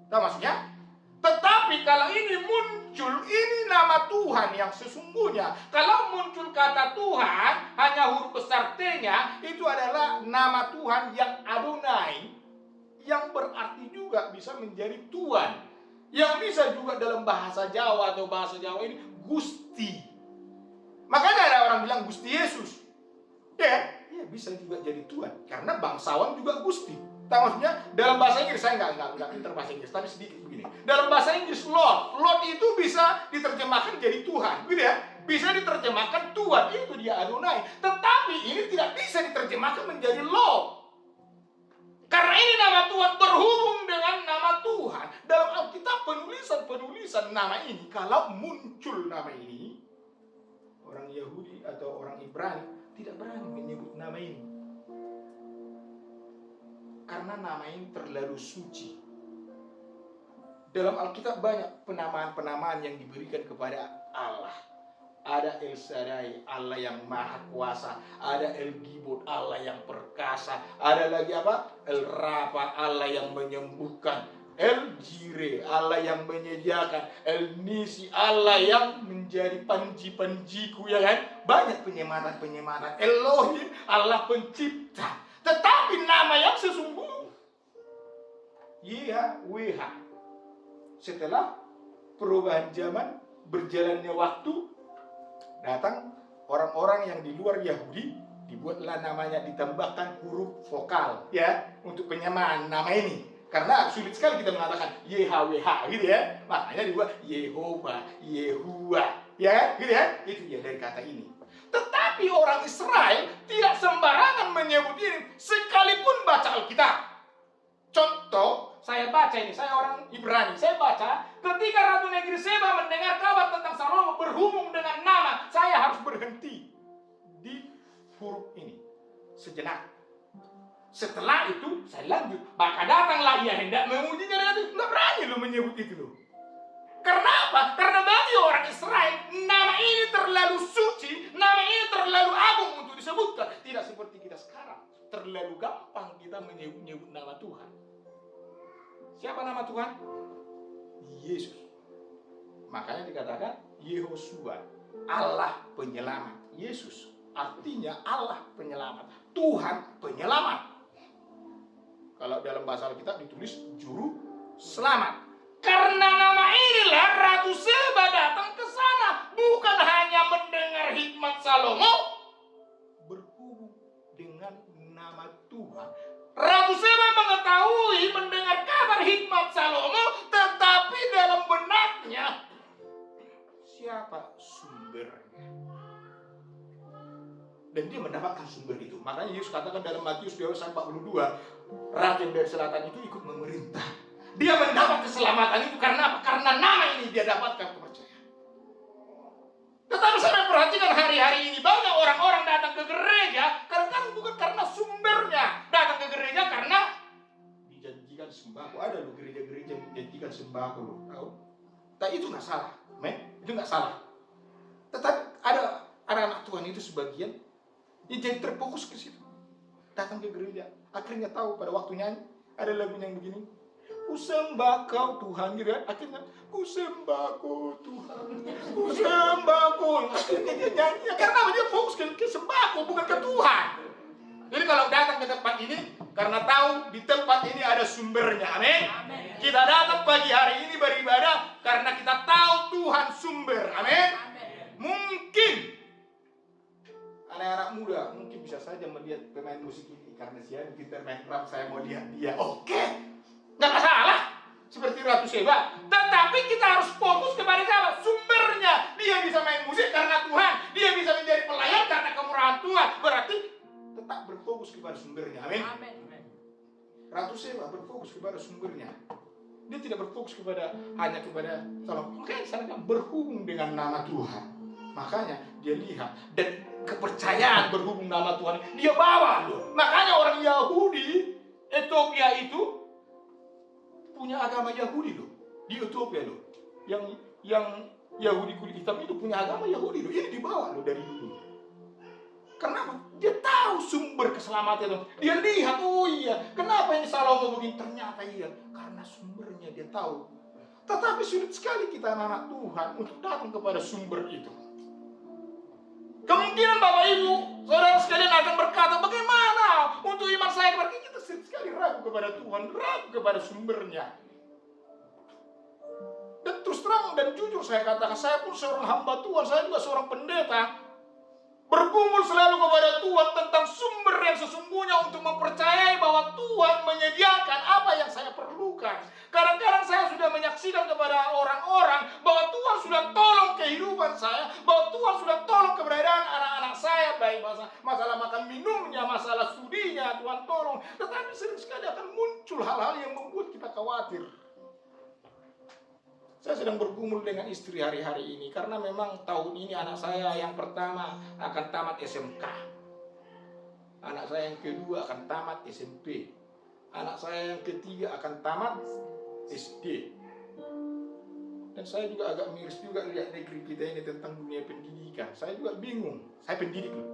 Tahu maksudnya? Tetapi kalau ini muncul, ini nama Tuhan yang sesungguhnya. Kalau muncul kata Tuhan, hanya huruf besar T-nya, itu adalah nama Tuhan yang Adonai, yang berarti juga bisa menjadi Tuhan. Yang bisa juga dalam bahasa Jawa atau bahasa Jawa ini, Gusti. Makanya ada orang bilang Gusti Yesus. Ya bisa juga jadi Tuhan. Karena bangsawan juga Gusti. Tahu maksudnya? Dalam bahasa Inggris, saya nggak pintar bahasa Inggris, tapi sedikit begini. Dalam bahasa Inggris, Lord itu bisa diterjemahkan jadi Tuhan, gitu ya? Bisa diterjemahkan Tuhan, itu dia Adonai. Tetapi ini tidak bisa diterjemahkan menjadi Lord. Karena ini nama Tuhan berhubung dengan nama Tuhan. Dalam Alkitab penulisan nama ini, kalau muncul nama ini, orang Yahudi atau orang Ibrani tidak berani menyebut nama ini. Karena nama ini terlalu suci. Dalam Alkitab banyak penamaan-penamaan yang diberikan kepada Allah. Ada El Shaddai, Allah yang Maha Kuasa. Ada El Gibor, Allah yang perkasa. Ada lagi apa? El Rafa, Allah yang menyembuhkan. El Jire, Allah yang menyediakan. El Nisi, Allah yang menjadi panji-panjiku, ya kan? Banyak penyematan-penyematan. Elohim, Allah pencipta. Tetapi nama yang sesungguhnya YHWH. Setelah perubahan zaman, berjalannya waktu, datang orang-orang yang di luar Yahudi, dibuatlah namanya, ditambahkan huruf vokal, ya, untuk penyamaan nama ini. Karena sulit sekali kita mengatakan YHWH, gitu ya. Makanya dibuat Yehova, Yehuwa, ya, gitu ya. Itu dia dari kata ini. Tetapi orang Israel tidak sembarangan menyebut ini, sekalipun baca Alkitab. Contoh, saya baca ini, saya orang Ibrani, saya baca, ketika Ratu Negeri Seba mendengar kabar tentang Salomo berhubung dengan nama, saya harus berhenti di huruf ini sejenak. Setelah itu, saya lanjut. Maka datanglah ia hendak mengujinya dengan itu. Nggak berani lo menyebut itu lo. Karena apa? Karena bagi orang Israel, nama ini terlalu suci, nama ini terlalu agung untuk disebutkan. Tidak seperti kita sekarang. Terlalu gampang kita menyebut nama Tuhan. Siapa nama Tuhan? Yesus. Makanya dikatakan Yehosua, Allah penyelamat. Yesus artinya Allah penyelamat, Tuhan penyelamat. Kalau dalam bahasa Alkitab ditulis juru selamat. Karena nama inilah Ratu Seba datang ke sana, bukan hanya mendengar hikmat Salomo, berhubung dengan nama Tuhan. Ratu Seba mengetahui mendengar kabar hikmat Salomo, tetapi dalam benaknya siapa sumbernya? Dan dia mendapatkan sumber itu. Makanya Yesus katakan dalam Matius 42, Raja dari Selatan itu ikut memerintah. Dia mendapat keselamatan itu karena apa? Karena nama ini dia dapatkan kepercayaan. Tetapi saya perhatikan hari-hari ini banyak orang-orang datang ke gereja kadang-kadang bukan karena sumbernya. Datang ke gereja karena dijanjikan sembako. Ada loh gereja-gereja yang dijanjikan sembako loh. Tahu? Tapi itu nggak salah, itu nggak salah. Tetapi ada anak-anak Tuhan itu sebagian yang jadi terfokus ke situ. Datang ke gereja, akhirnya tahu pada waktu nyanyi ada lagunya yang begini. Ku sembah kau Tuhan, gitu kan? Akhirnya ku sembah kau Tuhan, ku sembah kau. Akhirnya dia nyanyi, karena dia fokus ke sembako bukan ke Tuhan. Jadi kalau datang ke tempat ini karena tahu di tempat ini ada sumbernya, amin. Kita datang pagi hari ini beribadah karena kita tahu Tuhan sumber, amin. Mungkin anak-anak muda mungkin bisa saja melihat pemain musik ini karena dia pintar main drum, saya mau lihat dia. Oke, nggak masalah. Seperti Ratu Seba. Tetapi kita harus fokus kepada siapa? Sumbernya. Dia bisa main musik karena Tuhan. Dia bisa menjadi pelayan karena kemurahan Tuhan. Berarti tetap berfokus kepada sumbernya. Amin. Ratu Seba berfokus kepada sumbernya. Dia tidak berfokus hanya kepada Salomo. Makanya saya berhubung dengan nama Tuhan. Makanya dia lihat dan kepercayaan berhubung nama Tuhan dia bawa loh. Makanya orang Yahudi Ethiopia itu punya agama Yahudi loh. Di Ethiopia loh. Yang Yahudi kulit hitam itu punya agama Yahudi loh. Ini dibawa loh dari dulu. Kenapa? Dia tahu sumber keselamatan itu. Dia lihat, oh iya, kenapa ini Salomo begini? Ternyata iya, karena sumbernya dia tahu. Tetapi sulit sekali kita anak Tuhan untuk datang kepada sumber itu. Kemungkinan Bapak Ibu, saudara sekalian akan berkata, bagaimana untuk iman saya kepada kita sering sekali ragu kepada Tuhan, ragu kepada sumbernya. Dan terus terang dan jujur saya katakan, saya pun seorang hamba Tuhan, saya juga seorang pendeta. Bergumul selalu kepada Tuhan tentang sumber yang sesungguhnya untuk mempercayai bahwa Tuhan menyediakan apa yang saya perlukan. Kadang-kadang saya sudah menyaksikan kepada orang-orang bahwa Tuhan sudah tolong kehidupan saya, bahwa Tuhan sudah tolong keberadaan anak-anak saya, baik masalah makan minumnya, masalah studinya, Tuhan tolong. Tetapi sering sekali akan muncul hal-hal yang membuat kita khawatir. Saya sedang bergumul dengan istri hari-hari ini karena memang tahun ini anak saya yang pertama akan tamat SMK. Anak saya yang kedua akan tamat SMP. Anak saya yang ketiga akan tamat SD. Dan saya juga agak miris juga lihat negeri kita ini tentang dunia pendidikan. Saya juga bingung. Saya pendidik loh.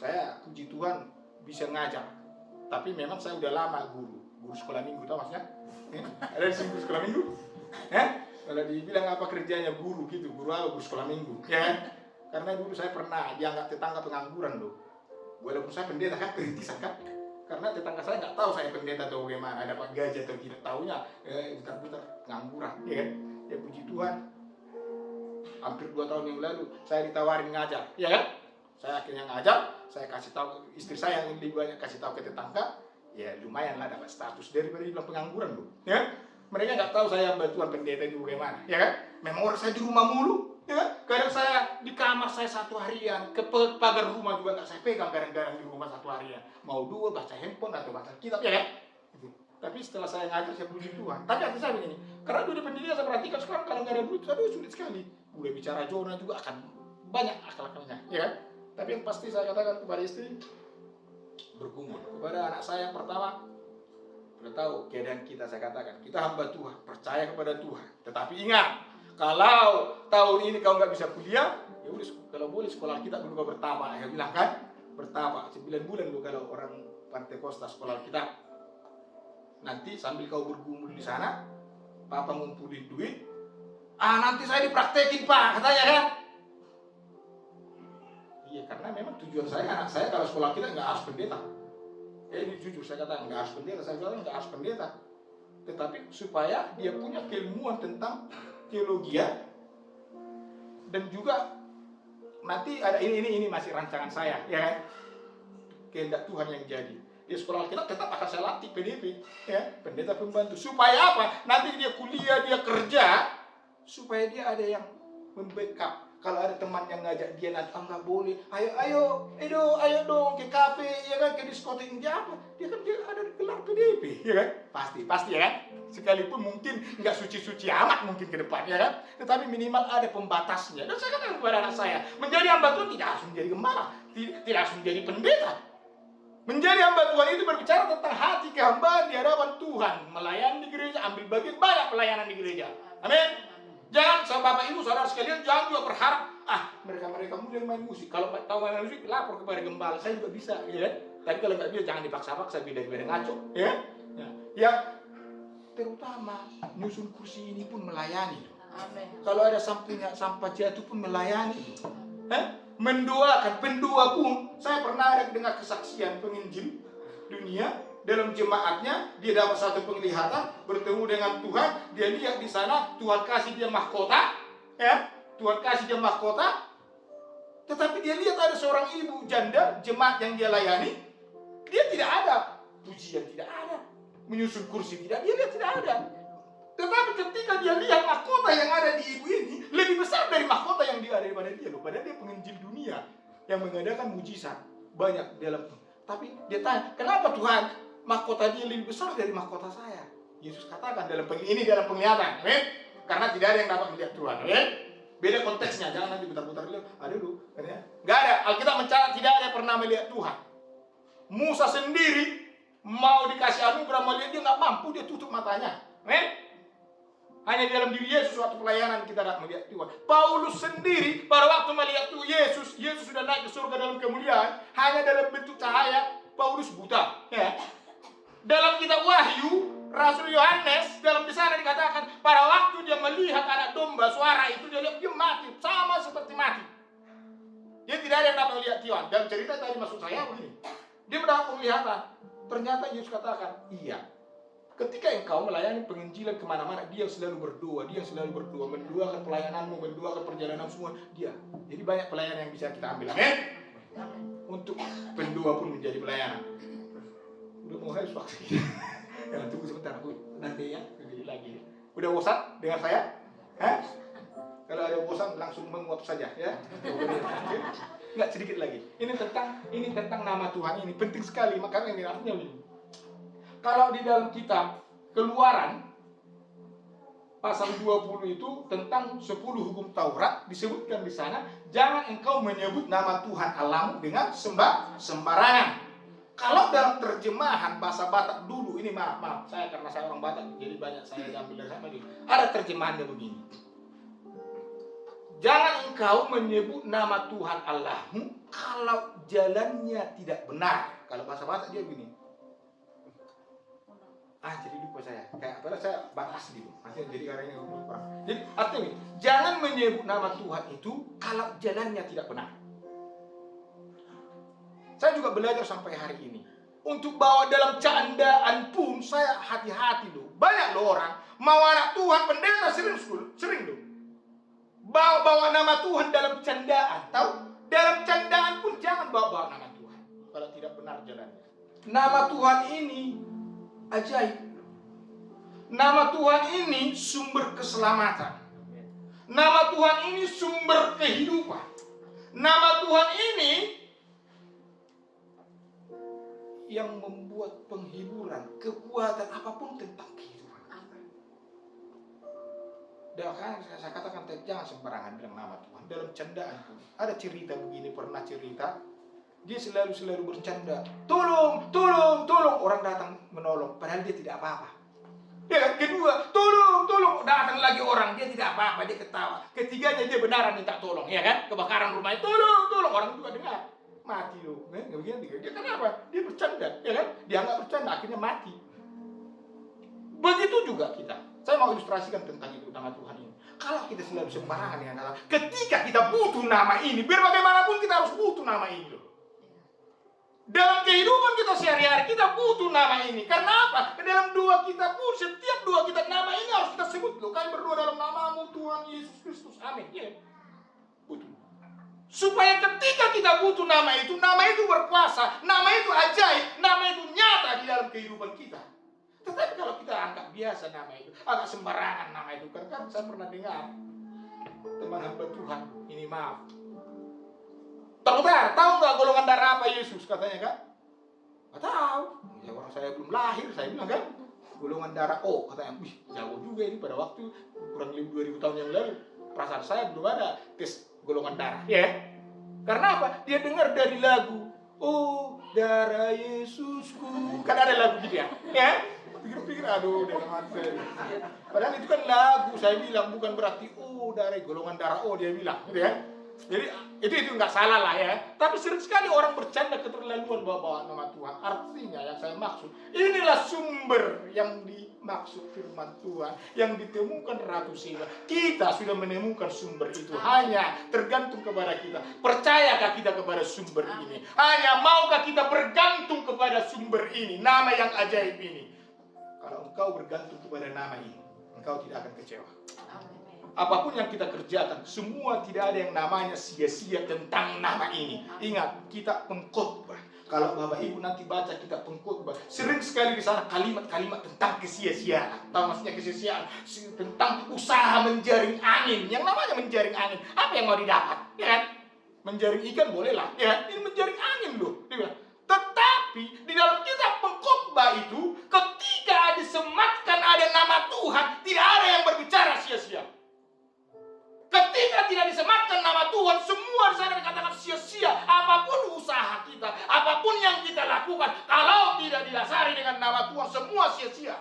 Saya puji Tuhan bisa ngajar. Tapi memang saya udah lama guru sekolah minggu, tahu maksudnya? Ada di sini guru sekolah minggu? Kalau dibilang apa kerjanya guru gitu, guru apa? Guru sekolah minggu, ya kan? Karena dulu saya pernah dianggap tetangga pengangguran loh. Walaupun saya pendeta kan perintisan kan, karena tetangga saya nggak tahu saya pendeta atau bagaimana, dapat gaji atau tidak, tahunya putar-putar pengangguran, ya kan? Ya puji Tuhan, hampir 2 tahun yang lalu saya ditawarin ngajar, ya kan? Saya akhirnya ngajar, saya kasih tahu istri saya yang lebih banyak kasih tahu ke tetangga, ya lumayan lah dapat status daripada dibilang pengangguran loh, ya. Mereka nggak tahu saya bantuan pendeta itu bagaimana, ya kan? Memang orang saya di rumah mulu, ya kan? Kadang saya di kamar saya 1 harian, ke pagar rumah juga nggak saya pegang kadang-kadang di rumah 1 harian. Mau dua baca handphone atau baca kitab, ya kan? Tapi setelah saya ngajar saya puji Tuhan. Tapi arti saya begini, karena dunia pendidikan saya perhatikan sekarang kalau nggak ada duit, aduh sulit sekali. Udah bicara zona juga akan banyak akal-akalnya, ya kan? Tapi yang pasti saya katakan kepada istri, bergumul kepada anak saya yang pertama. Sudah tahu keadaan kita, saya katakan kita hamba Tuhan, percaya kepada Tuhan. Tetapi ingat, kalau tahun ini kau nggak bisa kuliah, ya udah kalau boleh sekolah kita dulu kau bertapa. Ya bilang kan, bertapa 9 bulan dulu kalau orang Pantai Costa sekolah kita. Nanti sambil kau bergumul di sana, papa ngumpulin duit, nanti saya dipraktekin pak, katanya kan. Iya, karena memang tujuan saya, anak saya kalau sekolah kita nggak harus pendeta. Ini jujur saya katakan, nggak harus pendeta, saya bilang nggak harus pendeta. Tetapi supaya dia punya keilmuan tentang teologi, dan juga nanti ada ini masih rancangan saya, ya kan? Kehendak Tuhan yang jadi. Di sekolah kita tetap akan saya latih PDP, ya, pendeta pembantu. Supaya apa? Nanti dia kuliah, dia kerja, supaya dia ada yang membackup. Kalau ada teman yang ngajak dia nanti, nggak boleh, ayo dong ke kafe, ya kan, ke diskotik, dia apa? Dia ada gelar PDP, ya kan? Pasti ya kan? Sekalipun mungkin nggak suci-suci amat mungkin ke depan, ya kan? Tetapi minimal ada pembatasnya. Dan saya katakan kepada anak saya, menjadi hamba Tuhan tidak harus menjadi gembala, tidak harus menjadi pendeta. Menjadi hamba Tuhan itu berbicara tentang hati kehambaan di hadapan Tuhan, melayani di gereja, ambil bagian banyak pelayanan di gereja. Amin. Jangan sama bapak ibu saudara sekalian, jangan juga berharap mereka muda yang main musik. Kalau tahu main musik lapor kepada gembala, saya juga bisa, ya kan? Tapi kalau nggak bisa jangan dipaksa-paksa, beda-beda ngaco, ya. Ya, terutama nyusun kursi ini pun melayani. Amin. Kalau ada sampah jatuh pun melayani. Mendoakan, pendua pun. Saya pernah ada dengar kesaksian penginjil dunia. Dalam jemaatnya, dia dapat satu penglihatan, bertemu dengan Tuhan, dia lihat di sana, Tuhan kasih dia mahkota, ya, Tuhan kasih dia mahkota, tetapi dia lihat ada seorang ibu janda, jemaat yang dia layani, dia tidak ada, pujian tidak ada, menyusun kursi tidak, dia lihat tidak ada. Tetapi ketika dia lihat mahkota yang ada di ibu ini, lebih besar dari mahkota yang dia ada daripada dia, loh. Padahal dia penginjil dunia, yang mengadakan mujizat, banyak dalam. Tapi dia tanya, kenapa Tuhan? Mahkota dia lebih besar dari mahkota saya. Yesus katakan dalam penglihatan, karena tidak ada yang dapat melihat Tuhan. Beda konteksnya, jangan nanti putar-putar dulu. Nggak ada. Alkitab mencatat tidak ada yang pernah melihat Tuhan. Musa sendiri mau dikasih anugerah melihat, dia nggak mampu, dia tutup matanya. Hanya di dalam diri Yesus waktu pelayanan kita dapat melihat Tuhan. Paulus sendiri pada waktu melihat Tuhan Yesus sudah naik ke surga dalam kemuliaan, hanya dalam bentuk cahaya. Paulus buta, ya. Dalam kitab Wahyu, Rasul Yohanes dalam di sana dikatakan pada waktu dia melihat anak domba, suara itu dia lihat dia mati, sama seperti mati. Dia tidak ada yang dapat melihat Tuhan. Dalam cerita tadi maksud saya begini, dia mendapat penglihatan. Ternyata Yesus katakan, iya. Ketika engkau melayani penginjilan kemana-mana, dia selalu berdoa, mendoakan pelayananmu, mendoakan perjalanan semua, dia. Jadi banyak pelayanan yang bisa kita ambil, amin. Untuk pendua pun menjadi pelayanan. Udah mau habis waktu. Ya, tunggu sebentar, aku nanti ya, lagi. Udah bosan dengar saya? Kalau ada bosan langsung menguap saja, ya. Enggak, sedikit lagi. Ini tentang nama Tuhan ini penting sekali, makanya ini artinya ini. Kalau di dalam kitab Keluaran pasal 20 itu tentang 10 hukum Taurat disebutkan di sana, jangan engkau menyebut nama Tuhan Allahmu dengan sembarangan. Kalau dalam terjemahan bahasa Batak dulu, ini maaf, saya karena saya orang Batak, jadi banyak saya ambil dari sana dulu. Ada terjemahannya begini. Jangan engkau menyebut nama Tuhan Allahmu kalau jalannya tidak benar. Kalau bahasa Batak dia begini. Jadi lupa saya. Padahal saya batas dulu. Jadi karena ini lupa. Jadi artinya ini, jangan menyebut nama Tuhan itu kalau jalannya tidak benar. Saya juga belajar sampai hari ini. Untuk bawa dalam candaan pun saya hati-hati loh. Banyak loh orang mau anak Tuhan pendeta sering loh. Bawa nama Tuhan dalam candaan. Tahu? Dalam candaan pun jangan bawa nama Tuhan kalau tidak benar jalannya. Nama Tuhan ini ajaib. Nama Tuhan ini sumber keselamatan. Nama Tuhan ini sumber kehidupan. Nama Tuhan ini yang membuat penghiburan, kekuatan apapun tentang kehidupan kita. Dan saya katakan jangan sembarangan bilang nama Tuhan dalam candaan pun. Ada cerita begini, pernah cerita, dia selalu bercanda, tolong, orang datang menolong, padahal dia tidak apa-apa. Ya, kedua, tolong, datang lagi orang, dia tidak apa-apa, dia ketawa. Ketiganya dia benaran minta tolong, ya kan? Kebakaran rumahnya, tolong, orang juga dengar. Mati loh, dia kenapa? Dia bercanda, ya kan? Dia nggak bercanda, akhirnya mati. Begitu juga kita. Saya mau ilustrasikan tentang itu, nama Tuhan ini. Kalau kita selalu sembarangan dengan Allah, ketika kita butuh nama ini, biar bagaimanapun kita harus butuh nama ini loh. Dalam kehidupan kita sehari-hari kita butuh nama ini. Karena apa? Dalam doa kita pun, setiap doa kita nama ini harus kita sebut loh. Kami berdoa dalam namamu Tuhan Yesus Kristus. Amin. Ya. Butuh. Supaya ketika kita butuh nama itu berkuasa, nama itu ajaib, nama itu nyata di dalam kehidupan kita. Tetapi kalau kita anggap biasa nama itu, agak sembarangan nama itu, karena saya pernah dengar teman hamba Tuhan, ini maaf, dokter, tahu nggak golongan darah apa Yesus? Katanya kan? Nggak tahu. Ya orang saya belum lahir, saya bilang kan, golongan darah O. Katanya, wih jauh juga ini pada waktu kurang lebih 2000 tahun yang lalu. Perasaan saya belum ada tes golongan darah, ya. Karena apa? Dia dengar dari lagu, oh darah Yesusku. Kan ada lagu gitu ya? Pikir-pikir, aduh, dalam hati saya. Padahal itu kan lagu, saya bilang bukan berarti oh dari golongan darah O, dia bilang, gitu ya. Jadi itu nggak salah lah ya. Tapi sering sekali orang bercanda keterlaluan bawa nama Tuhan. Artinya yang saya maksud, inilah sumber yang dimaksud firman Tuhan yang ditemukan Ratu Sila. Kita sudah menemukan sumber itu. Hanya tergantung kepada kita. Percayakah kita kepada sumber ini? Hanya maukah kita bergantung kepada sumber ini, nama yang ajaib ini? Kalau engkau bergantung kepada nama ini, engkau tidak akan kecewa. Apapun yang kita kerjakan, semua tidak ada yang namanya sia-sia tentang nama ini. Ingat, kita pengkhotbah. Kalau Bapak Ibu nanti baca kita pengkhotbah, sering sekali di sana kalimat-kalimat tentang kesia-siaan. Tahu maksudnya kesia-siaan? Tentang usaha menjaring angin. Yang namanya menjaring angin, apa yang mau didapat? Ya kan? Menjaring ikan bolehlah, ya. Ini menjaring angin loh, dia bilang. Tetapi di dalam kitab pengkhotbah itu, ketika disematkan ada nama Tuhan, tidak ada yang berbicara sia-sia. Ketika tidak disematkan nama Tuhan, semua di sana dikatakan sia-sia. Apapun usaha kita, apapun yang kita lakukan, kalau tidak didasari dengan nama Tuhan, semua sia-sia.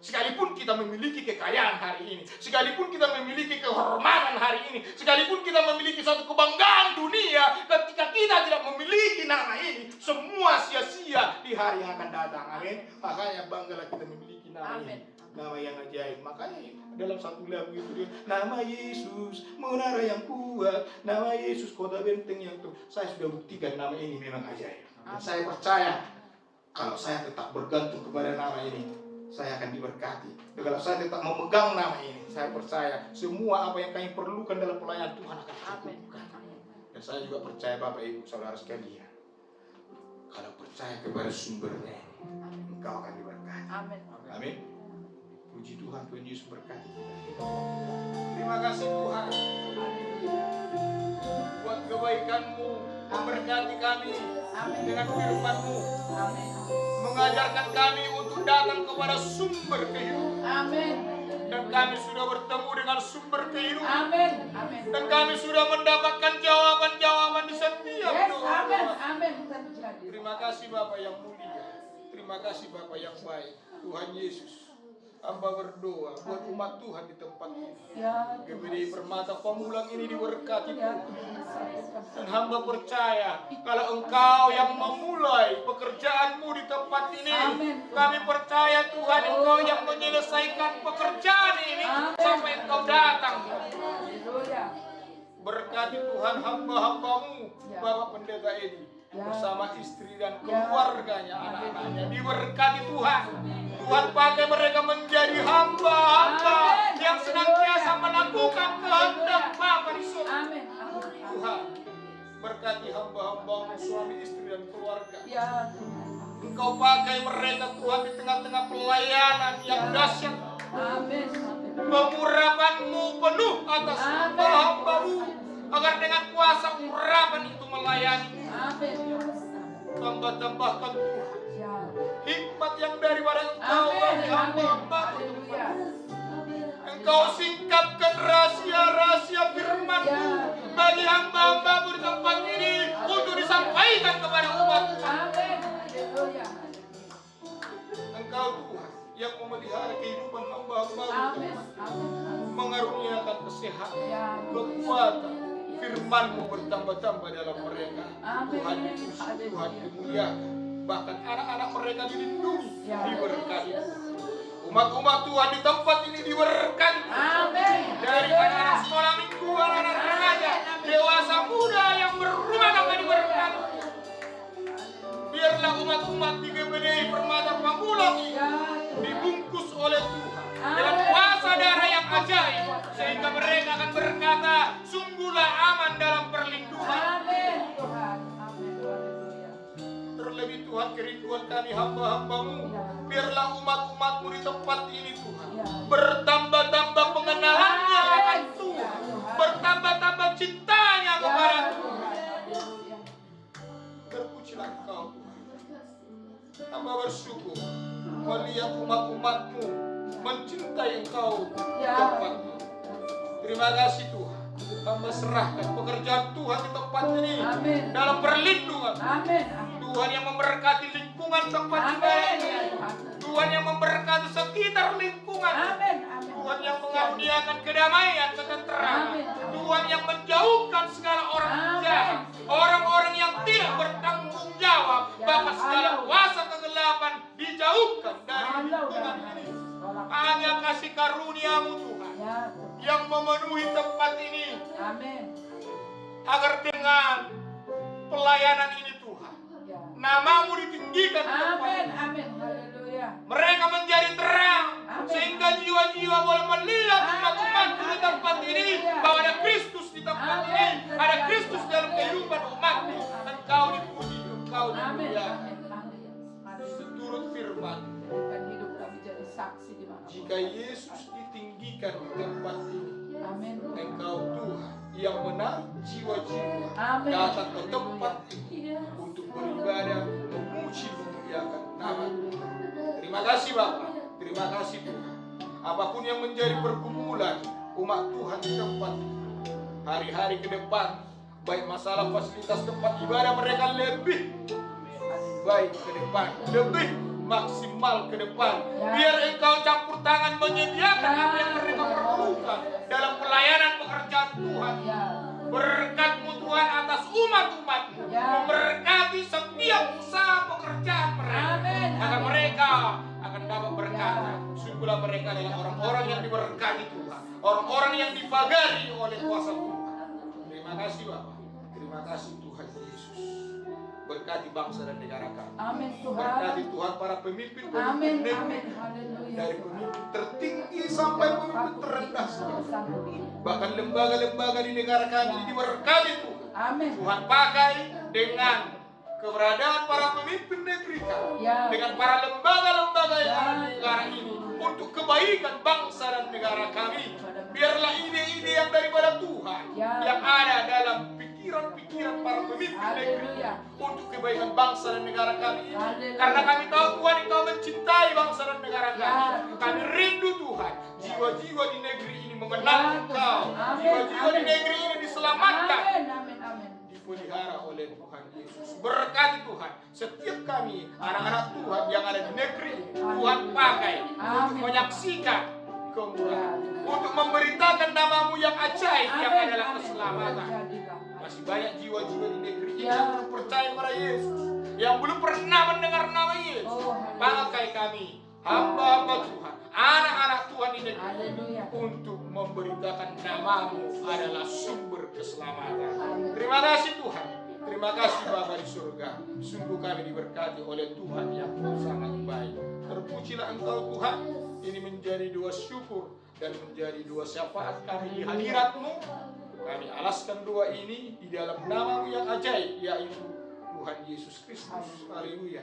Sekalipun kita memiliki kekayaan hari ini, sekalipun kita memiliki kehormatan hari ini, sekalipun kita memiliki suatu kebanggaan dunia, ketika kita tidak memiliki nama ini, semua sia-sia di hari yang akan datang. Amin. Makanya banggalah kita memiliki nama ini, nama yang ajaib. Makanya dalam satu lagu itu dia, nama Yesus menara yang kuat, nama Yesus kota benteng yang tuh. Saya sudah buktikan nama ini memang ajaib. Dan saya percaya kalau saya tetap bergantung kepada nama ini, saya akan diberkati. Dan kalau saya tetap memegang nama ini, saya percaya semua apa yang kami perlukan dalam pelayanan Tuhan akan tercukupkan. Dan saya juga percaya Bapak Ibu Saudara sekalian, kalau percaya kepada sumbernya, engkau akan diberkati. Amin. Puji Tuhan, Tuhan Yesus berkati kita. Terima kasih Tuhan buat kebaikan-Mu, memberkati kami dengan firman-Mu, mengajarkan kami untuk datang kepada sumber kehidupan. Dan kami sudah bertemu dengan sumber kehidupan. Dan kami sudah mendapatkan jawaban-jawaban di setiap doa. Terima kasih Bapa yang mulia. Terima kasih Bapa yang baik. Tuhan Yesus, hamba berdoa buat umat Tuhan di tempat ini. GPDI Permata Pamulang ini diberkati Tuhan. Dan hamba percaya kalau Engkau yang memulai pekerjaan-Mu di tempat ini, kami percaya Tuhan Engkau yang menyelesaikan pekerjaan ini sampai Engkau datang. Berkati Tuhan hamba-hamba-Mu, Bapak Pendeta Edi, bersama istri dan keluarganya, anak-anaknya, diberkati Tuhan. Tuhan pakai mereka menjadi hamba-hamba yang senantiasa melakukan kehendak Bapa di surga. Tuhan, berkati hamba-hamba-Mu, suami, istri dan keluarga. Engkau pakai mereka Tuhan di tengah-tengah pelayanan yang dahsyat. Pengurapan-Mu penuh atas hamba-hamba-Mu, agar dengan kuasa urapan itu melayani. Tambah-tambahkan Tuhan hikmat yang daripada Engkau bagi hamba-hamba. Engkau singkapkan rahasia-rahasia firman-Mu bagi hamba-hamba-Mu di tempat ini untuk disampaikan kepada umat. Engkau Tuhan yang memelihara kehidupan hamba-hamba-Mu, mengaruniakan kesehatan, kekuatan, firman-Mu bertambah-tambah dalam mereka. Tuhan Yesus, Tuhan dimuliakan. Bahkan anak-anak mereka dilindungi, diberkati. Umat-umat Tuhan di tempat ini diberkati. Amin. Dari anak-anak sekolah minggu, anak-anak remaja, dewasa muda yang berumah tangga diberkati. Biarlah umat-umat di GBDI Permata Pamulang ini dibungkus oleh Tuhan dengan kuasa darah yang ajaib, sehingga mereka akan berkata, sungguhlah aman dalam perlindungan. Amin Tuhan. Amin. Haleluya. Terlebih Tuhan, kerinduan kami hamba-hambamu, biarlah umat-umatmu di tempat ini Tuhan bertambah-tambah pengenalannya akan Tuhan, bertambah-tambah cintanya kepada Tuhan. Terpujilah Engkau Tuhan. Hamba bersyukur melihat umat-umatmu mencintai Engkau di tempat ini. Terima kasih Tuhan. Hamba serahkan pekerjaan Tuhan di tempat ini dalam perlindungan. Amin. Tuhan yang memberkati lingkungan tempat ibadah ini. Tuhan yang memberkati sekitar lingkungan. Amin. Tuhan yang mengaruniakan kedamaian, ketenteraman. Tuhan yang menjauhkan segala orang jahat, orang-orang yang tidak bertanggung jawab, bahkan segala kuasa kegelapan dijauhkan dari lingkungan ini. Hanya kasih karuniamu Tuhan yang memenuhi tempat ini. Amin. Agar dengan pelayanan ini Tuhan, namamu ditinggikan di tempat Amin. ini. Amin. Haleluya. Mereka menjadi terang, sehingga jiwa-jiwa boleh melihat umat-umatmu di tempat ini, bahwa ada Kristus di tempat ini, ada Kristus dalam kehidupan umatmu. Engkau dipuji, engkau Amin. dimuliakan. Amin. Seturut firman, Berikan hidup kami jadi saksi di mana. jika Yesus ditinggikan di tempat ini, Amin. Engkau Tuhan yang menarik jiwa-jiwa Amin. datang ke tempat ini untuk beribadah, memuji, memuliakan nama. Terima kasih Bapa, terima kasih Tuhan. Apapun yang menjadi pergumulan umat Tuhan di tempat ini, hari-hari ke depan, baik masalah fasilitas tempat ibadah mereka lebih baik ke depan, lebih maksimal ke depan. Biar Engkau campur tangan menyediakan apa yang mereka perlukan dalam pelayanan pekerjaan Tuhan. Berkat-Mu Tuhan atas umat-umat-Mu, memberkati setiap usaha pekerjaan mereka. Agar mereka akan dapat berkata, sungguhlah mereka adalah orang-orang yang diberkati Tuhan, orang-orang yang dipagari oleh kuasa Tuhan. Terima kasih Bapak, terima kasih Tuhan Yesus. Berkati bangsa dan negara kami. Amin Tuhan. Berkati Tuhan para pemimpin Amin. negeri, Amin. Haleluya. dari pemimpin tertinggi sampai pemimpin terendah sekali. Bahkan lembaga-lembaga di negara kami diberkati Tuhan. Amin. Tuhan pakai dengan keberadaan para pemimpin negeri kami, dengan para lembaga-lembaga yang ada di negara ini, untuk kebaikan bangsa dan negara kami. Biarlah ide-ide yang daripada Tuhan yang ada dalam pikiran-pikiran para pemimpin negeri untuk kebaikan bangsa dan negara kami ini. Karena kami tahu Tuhan Engkau mencintai bangsa dan negara kami. Kami rindu Tuhan, jiwa-jiwa di negeri ini mengenal Engkau, jiwa-jiwa di negeri ini diselamatkan, dipelihara oleh Tuhan Yesus. Berkati Tuhan setiap kami, anak-anak Tuhan yang ada di negeri ini, Tuhan pakai untuk menyaksikan kemurahan, untuk memberitakan namamu yang ajaib, yang adalah keselamatan. Masih banyak jiwa-jiwa di negeri ini yang belum percaya kepada Yesus, yang belum pernah mendengar nama Yesus. Pakai kami, hamba-hamba Tuhan, anak-anak Tuhan di negeri, untuk memberitakan namamu adalah sumber keselamatan. Terima kasih Tuhan. Terima kasih Bapa di surga. Sungguh kami diberkati oleh Tuhan yang sangat baik. Terpujilah Engkau Tuhan. Ini menjadi doa syukur dan menjadi doa syafaat kami di hadirat-Mu. Kami alaskan doa ini di dalam nama-Mu yang ajaib, yaitu Tuhan Yesus Kristus. Haleluya.